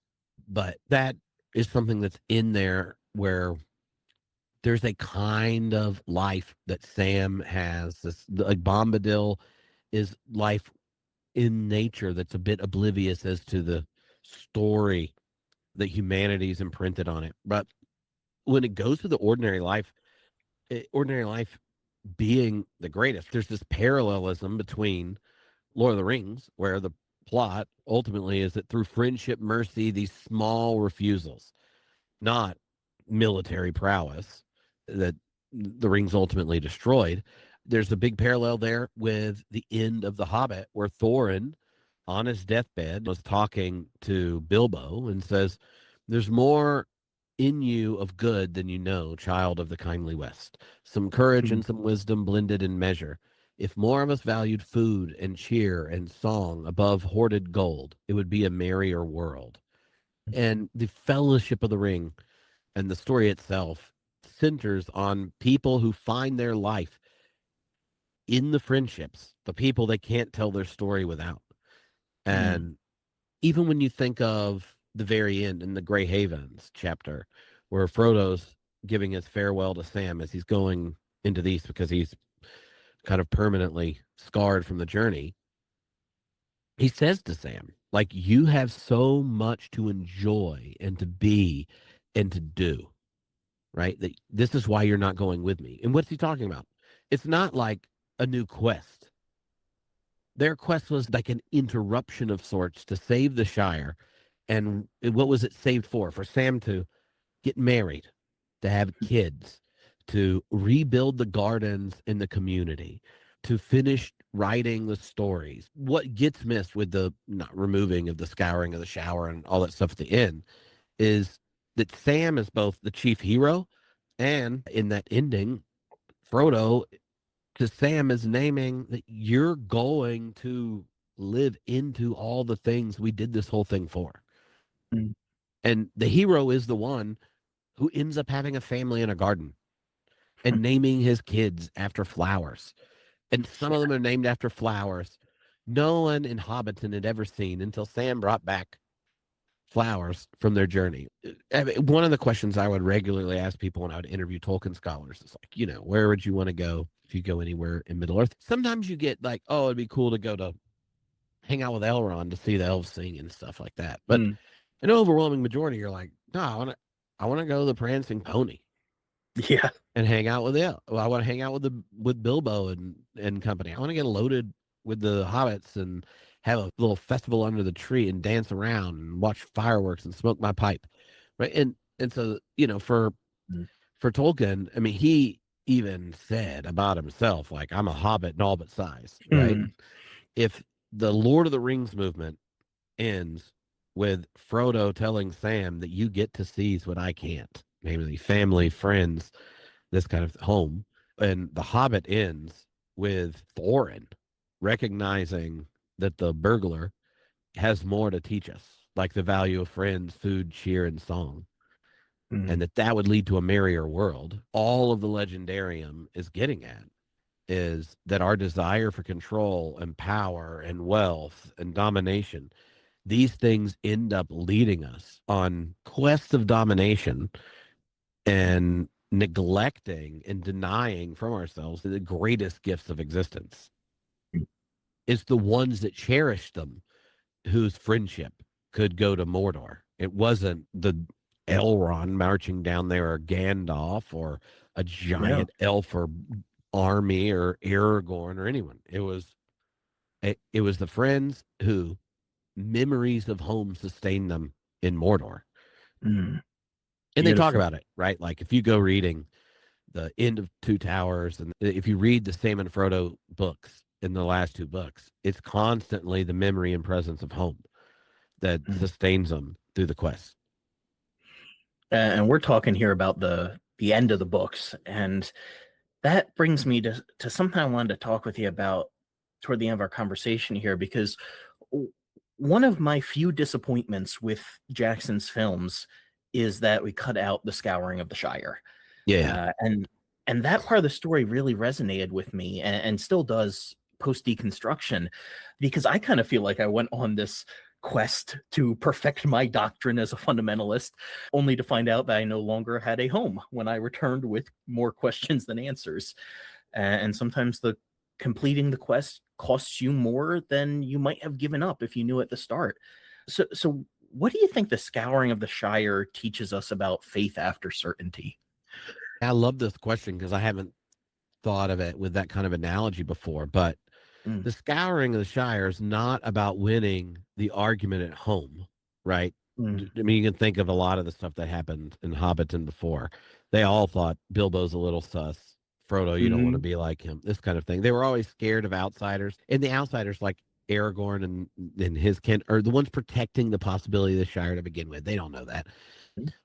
but that is something that's in there where there's a kind of life that Sam has. This like Bombadil is life in nature that's a bit oblivious as to the story that humanity's imprinted on it. But when it goes to the ordinary life being the greatest, there's this parallelism between Lord of the Rings, where the plot ultimately is that through friendship, mercy, these small refusals, not military prowess that the rings ultimately destroyed. There's a big parallel there with the end of The Hobbit, where Thorin, on his deathbed, was talking to Bilbo and says, there's more in you of good than you know, child of the kindly West. Some courage Hmm. and some wisdom blended in measure. If more of us valued food and cheer and song above hoarded gold, it would be a merrier world. And the fellowship of the ring and the story itself centers on people who find their life in the friendships, the people they can't tell their story without. Hmm. And even when you think of the very end in the Grey Havens chapter, where Frodo's giving his farewell to Sam as he's going into the East because he's kind of permanently scarred from the journey, he says to Sam, like, you have so much to enjoy and to be and to do, right? That this is why you're not going with me. And what's he talking about? It's not like a new quest. Their quest was like an interruption of sorts to save the Shire. And what was it saved for? For Sam to get married, to have kids, to rebuild the gardens in the community, to finish writing the stories. What gets missed with the not removing of the scouring of the shower and all that stuff at the end is that Sam is both the chief hero, And in that ending, Frodo to Sam is naming that you're going to live into all the things we did this whole thing for. Mm. And the hero is the one who ends up having a family and a garden and naming his kids after flowers. And some of them are named after flowers no one in Hobbiton had ever seen until Sam brought back flowers from their journey. One of the questions I would regularly ask people when I would interview Tolkien scholars is like, where would you want to go if you go anywhere in Middle Earth? Sometimes you get like, oh, it'd be cool to go to hang out with Elrond to see the elves sing and stuff like that. But Mm. an overwhelming majority, you're like, no, I want to go to the Prancing Pony Yeah. and hang out with it. Well, I want to hang out with Bilbo and company. I want to get loaded with the hobbits and have a little festival under the tree and dance around and watch fireworks and smoke my pipe, right? And so Mm. for Tolkien, I mean, he even said about himself, like, I'm a hobbit in all but size, right? Mm. If the Lord of the Rings movement ends with Frodo telling Sam that you get to seize what I can't, namely family, friends, this kind of home. And The Hobbit ends with Thorin recognizing that the burglar has more to teach us, like the value of friends, food, cheer, and song, and Mm. that would lead to a merrier world. All of the legendarium is getting at is that our desire for control and power and wealth and domination, these things end up leading us on quests of domination and neglecting and denying from ourselves the greatest gifts of existence. It's the ones that cherish them whose friendship could go to Mordor. It wasn't the Elrond marching down there or Gandalf or a Yeah. giant elf or army or Aragorn or anyone. It was the friends who memories of home sustain them in Mordor. Mm. And they talk Beautiful. about it, right? Like if you go reading the end of Two Towers, and if you read the Sam and Frodo books in the last two books, it's constantly the memory and presence of home that Mm. sustains them through the quest. And we're talking here about the end of the books, and that brings me to something I wanted to talk with you about toward the end of our conversation here, because one of my few disappointments with Jackson's films is that we cut out the scouring of the Shire. Yeah. And that part of the story really resonated with me, and still does post deconstruction, because I kind of feel like I went on this quest to perfect my doctrine as a fundamentalist, only to find out that I no longer had a home when I returned with more questions than answers. And sometimes the completing the quest costs you more than you might have given up if you knew at the start. So what do you think the scouring of the Shire teaches us about faith after certainty? I love this question because I haven't thought of it with that kind of analogy before. But Mm. the scouring of the Shire is not about winning the argument at home, right? Mm. I mean, you can think of a lot of the stuff that happened in Hobbiton before. They all thought Bilbo's a little sus. Frodo, you don't want to Mhm. be like him. This kind of thing. They were always scared of outsiders, and the outsiders, like Aragorn and his kin, are the ones protecting the possibility of the Shire to begin with. They don't know that.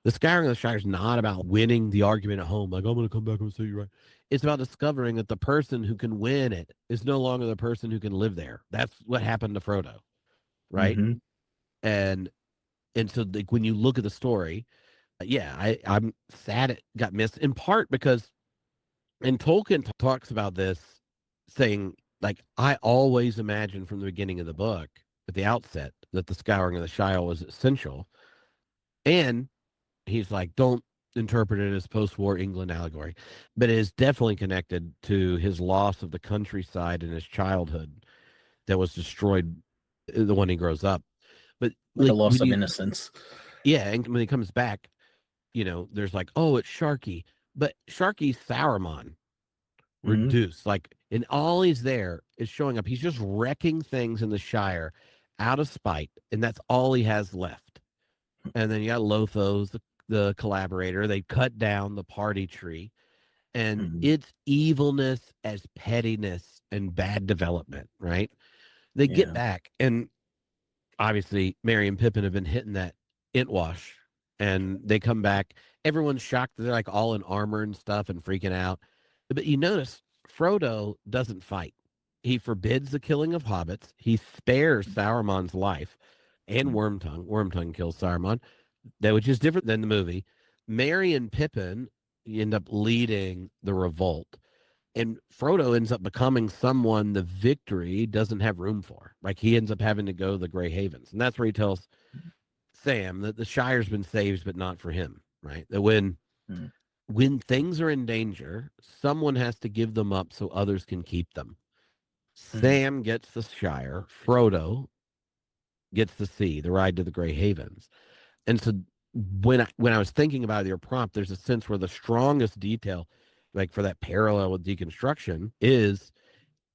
The scouring of the Shire is not about winning the argument at home, like I'm going to come back and say you're right. It's about discovering that the person who can win it is no longer the person who can live there. That's what happened to Frodo, right? Mhm. And so like when you look at the story, yeah, I'm sad it got missed in part because, and Tolkien talks about this, saying like I always imagined from the beginning of the book at the outset that the scouring of the Shire was essential, and he's like, don't interpret it as post-war England allegory, but it is definitely connected to his loss of the countryside in his childhood that was destroyed the when he grows up. But Like a like loss when of you, innocence. yeah, and when he comes back, there's like, oh, it's Sharky, but Sharky's Sauron Mhm. reduced. Like, and all he's there is showing up. He's just wrecking things in the Shire out of spite, and that's all he has left. And then you got Lothos, the collaborator. They cut down the party tree, and Mhm. it's evilness as pettiness and bad development, right? They get Yeah. back, and obviously Merry and Pippin have been hitting that int wash, and they come back, everyone's shocked that they're like all in armor and stuff and freaking out. But you notice Frodo doesn't fight. He forbids the killing of hobbits. He spares Sauron's life and Wormtongue. Wormtongue kills Saruman, which is different than the movie. Merry and Pippin end up leading the revolt. And Frodo ends up becoming someone the victory doesn't have room for. Like he ends up having to go to the Grey Havens. And that's where he tells Sam that the Shire's been saved, but not for him, right? That when things are in danger, someone has to give them up so others can keep them. Sam gets the Shire. Frodo gets the sea, the ride to the Grey Havens. And so when I was thinking about your prompt, there's a sense where the strongest detail, like for that parallel with deconstruction, is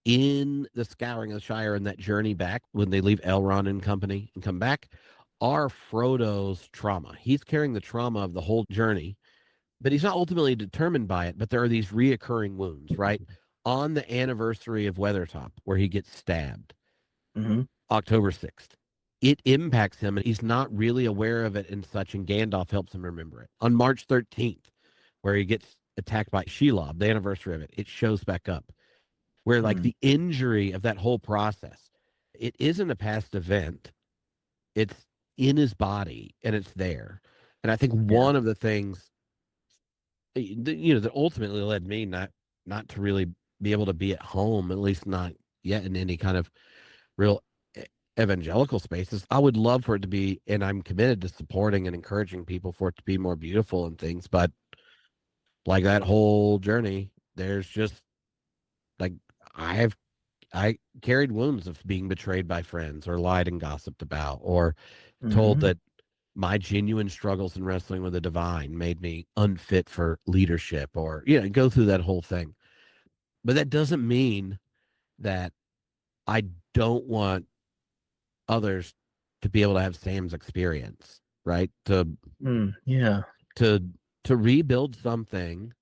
in the scouring of the Shire and that journey back when they leave Elrond and company and come back, are Frodo's trauma. He's carrying the trauma of the whole journey, but he's not ultimately determined by it. But there are these reoccurring wounds, right? On the anniversary of Weathertop, where he gets stabbed, October 6th. It impacts him, and he's not really aware of it and such, and Gandalf helps him remember it. On March 13th, where he gets attacked by Shelob, the anniversary of it, it shows back up. Where, like, the injury of that whole process, it isn't a past event. It's in his body, and it's there. And I think one of the things, that ultimately led me not to really be able to be at home, at least not yet in any kind of real evangelical spaces. I would love for it to be, and I'm committed to supporting and encouraging people for it to be more beautiful and things. But like that whole journey, there's just like I carried wounds of being betrayed by friends or lied and gossiped about or told that my genuine struggles in wrestling with the divine made me unfit for leadership or, go through that whole thing. But that doesn't mean that I don't want others to be able to have Sam's experience, right? To rebuild something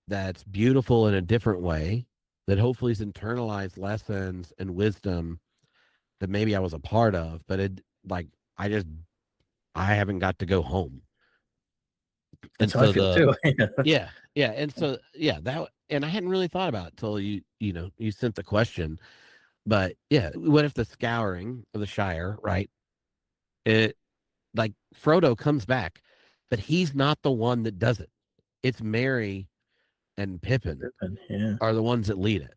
that's beautiful in a different way, that hopefully is internalized lessons and wisdom that maybe I was a part of, but I haven't got to go home. That's how I feel too. Yeah. And so, and I hadn't really thought about it till you sent the question. But yeah, what if the scouring of the Shire, right? It like Frodo comes back, but he's not the one that does it. It's Merry and Pippin are the ones that lead it.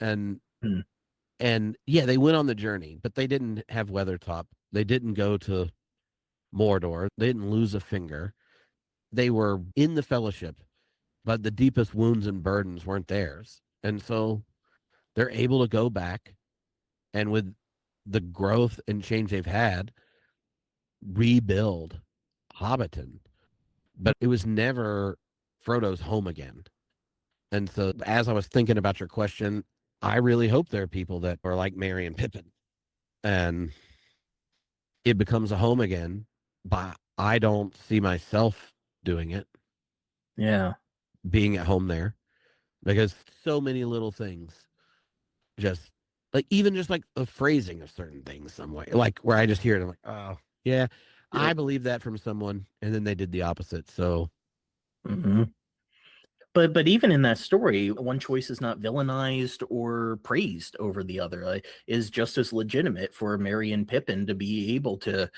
And they went on the journey, but they didn't have Weathertop. They didn't go to Mordor. They didn't lose a finger. They were in the Fellowship, but the deepest wounds and burdens weren't theirs. And so they're able to go back and with the growth and change they've had, rebuild Hobbiton. But it was never Frodo's home again. And so as I was thinking about your question, I really hope there are people that are like Merry and Pippin and it becomes a home again, but I don't see myself doing it. Yeah. Being at home there because so many little things just like even just like the phrasing of certain things some way, like where I just hear it, I'm like, oh yeah, I believe that from someone, and then they did the opposite. So but even in that story, one choice is not villainized or praised over the other. Is just as legitimate for Merry and Pippin to be able to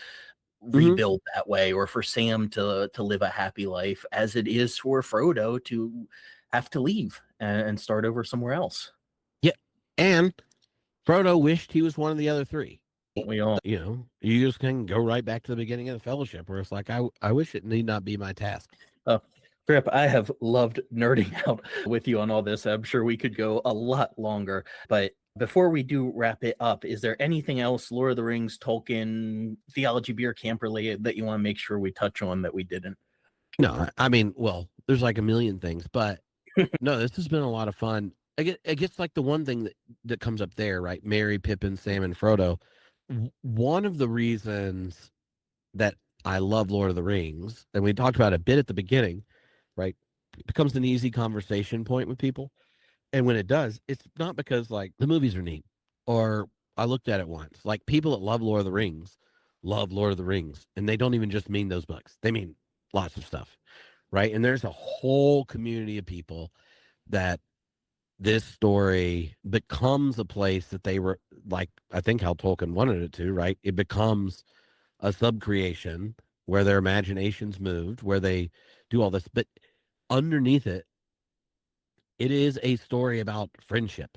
rebuild that way, or for Sam to live a happy life, as it is for Frodo to have to leave and start over somewhere else. Yeah, and Frodo wished he was one of the other three. We all, you just can go right back to the beginning of the Fellowship, where it's like, I wish it need not be my task. Tripp, I have loved nerding out with you on all this. I'm sure we could go a lot longer, but before we do wrap it up, is there anything else, Lord of the Rings, Tolkien, Theology Beer Camp related, that you want to make sure we touch on that we didn't? No, I mean, well, there's like a million things, but no, this has been a lot of fun. I guess like the one thing that comes up there, right? Merry, Pippin, Sam, and Frodo. One of the reasons that I love Lord of the Rings, and we talked about it a bit at the beginning, right? It becomes an easy conversation point with people. And when it does, it's not because like the movies are neat or I looked at it once. Like people that love Lord of the Rings love Lord of the Rings. And they don't even just mean those books. They mean lots of stuff, right? And there's a whole community of people that this story becomes a place that they were like, I think how Tolkien wanted it to, right? It becomes a subcreation where their imaginations moved, where they do all this. But underneath it, it is a story about friendship.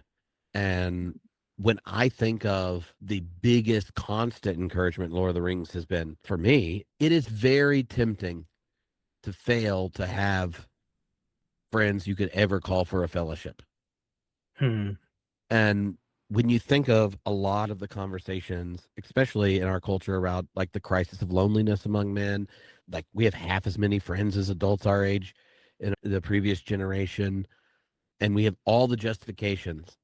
And when I think of the biggest constant encouragement Lord of the Rings has been for me, it is very tempting to fail to have friends you could ever call for a fellowship. And when you think of a lot of the conversations, especially in our culture around like the crisis of loneliness among men, like we have half as many friends as adults our age in the previous generation, and we have all the justifications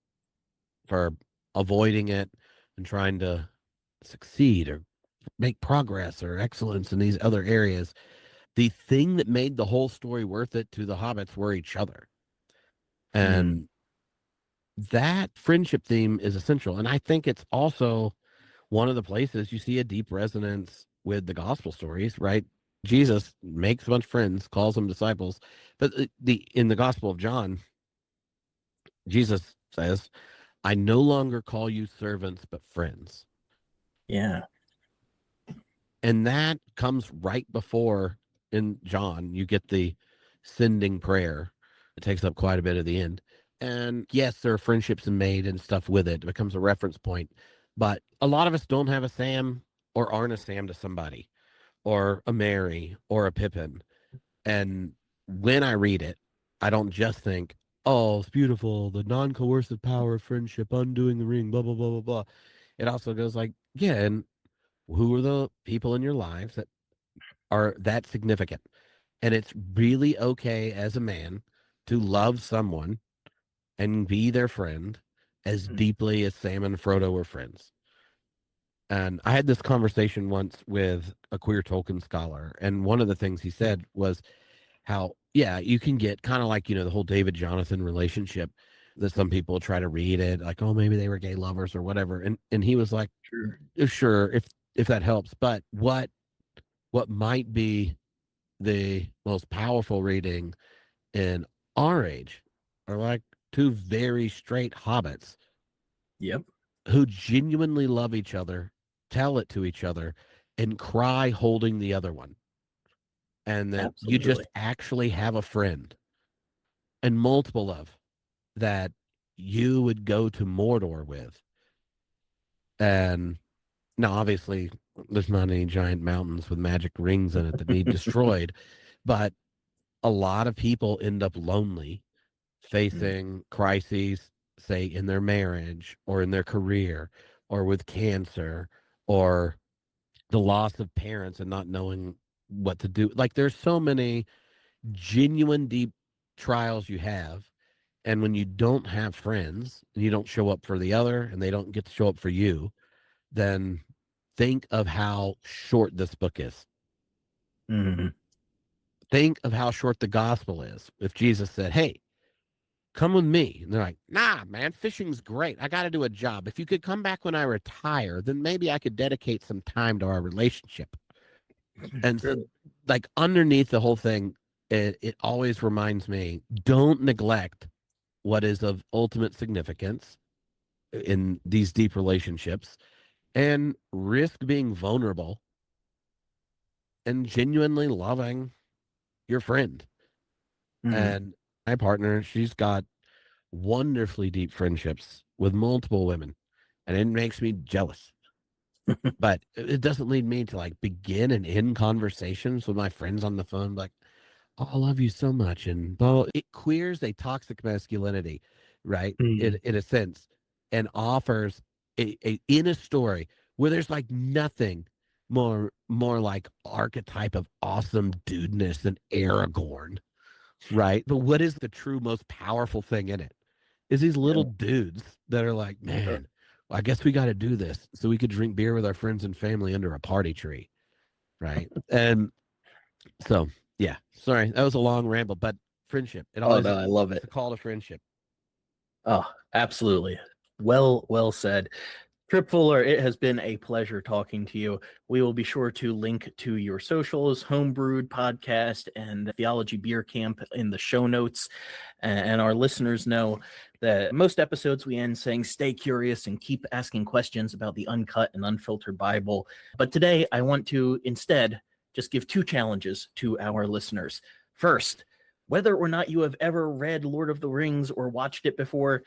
for avoiding it and trying to succeed or make progress or excellence in these other areas. The thing that made the whole story worth it to the hobbits were each other. And that friendship theme is essential. And I think it's also one of the places you see a deep resonance with the gospel stories, right? Jesus makes a bunch of friends, calls them disciples. But in the Gospel of John, Jesus says, I no longer call you servants, but friends. Yeah. And that comes right before in John, you get the sending prayer. It takes up quite a bit of the end. And yes, there are friendships made and stuff with it. It becomes a reference point. But a lot of us don't have a Sam or aren't a Sam to somebody or a Mary or a Pippin. And when I read it, I don't just think, oh, it's beautiful, the non-coercive power of friendship, undoing the ring, blah, blah, blah, blah, blah. It also goes like, yeah, and who are the people in your lives that are that significant? And it's really okay as a man to love someone and be their friend as deeply as Sam and Frodo were friends. And I had this conversation once with a queer Tolkien scholar, and one of the things he said was how, yeah, you can get kind of like, the whole David Jonathan relationship that some people try to read it like, oh, maybe they were gay lovers or whatever. And he was like, sure, if that helps. But what might be the most powerful reading in our age are like two very straight hobbits. Yep. Who genuinely love each other, tell it to each other, and cry holding the other one. And that you just actually have a friend and multiple of that you would go to Mordor with. And now, obviously, there's not any giant mountains with magic rings in it that need destroyed, but a lot of people end up lonely, facing crises, say in their marriage or in their career or with cancer or the loss of parents and not knowing what to do. Like there's so many genuine deep trials you have. And when you don't have friends and you don't show up for the other and they don't get to show up for you, then think of how short this book is. Think of how short the gospel is. If Jesus said, hey, come with me. And they're like, nah, man, fishing's great. I got to do a job. If you could come back when I retire, then maybe I could dedicate some time to our relationship. And so, like underneath the whole thing, it always reminds me, don't neglect what is of ultimate significance in these deep relationships and risk being vulnerable and genuinely loving your friend. And my partner, she's got wonderfully deep friendships with multiple women, and it makes me jealous. But it doesn't lead me to like begin and end conversations with my friends on the phone, like, oh, I love you so much. And well, it queers a toxic masculinity, right? In a sense, and offers in a story where there's like nothing more like archetype of awesome dudeness than Aragorn, right? But what is the true most powerful thing in it? Is these little dudes that are like, man, I guess we got to do this so we could drink beer with our friends and family under a party tree, right? And so, yeah, sorry, that was a long ramble, but friendship, it always, I love it. It's a call to friendship. Oh, absolutely. Well said. Tripp Fuller, it has been a pleasure talking to you. We will be sure to link to your socials, Homebrewed podcast, and Theology Beer Camp in the show notes. And our listeners know that most episodes we end saying stay curious and keep asking questions about the uncut and unfiltered Bible. But today I want to instead just give 2 challenges to our listeners. First, whether or not you have ever read Lord of the Rings or watched it before,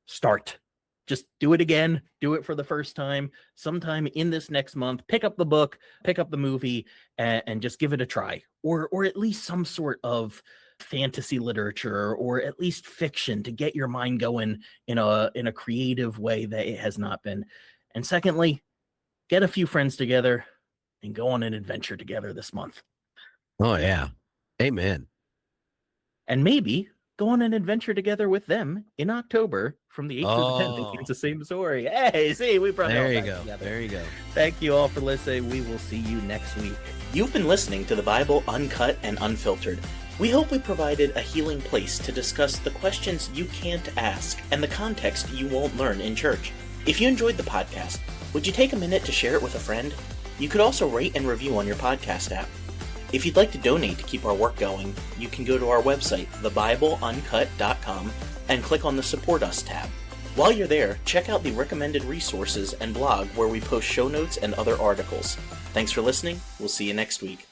start. Just do it again. Do it for the first time. Sometime in this next month, pick up the book, pick up the movie, and just give it a try. Or at least some sort of fantasy literature, or at least fiction, to get your mind going in a creative way that it has not been. And secondly, get a few friends together and go on an adventure together this month. Oh, yeah. Amen. And maybe go on an adventure together with them in October from the 8th to the 10th in Kansas City, Missouri. Hey, see, we brought There it you all back go. together. There you go. Thank you all for listening. We will see you next week. You've been listening to the Bible Uncut and Unfiltered. We hope we provided a healing place to discuss the questions you can't ask and the context you won't learn in church. If you enjoyed the podcast, would you take a minute to share it with a friend? You could also rate and review on your podcast app. If you'd like to donate to keep our work going, you can go to our website, thebibleuncut.com, and click on the Support Us tab. While you're there, check out the recommended resources and blog where we post show notes and other articles. Thanks for listening. We'll see you next week.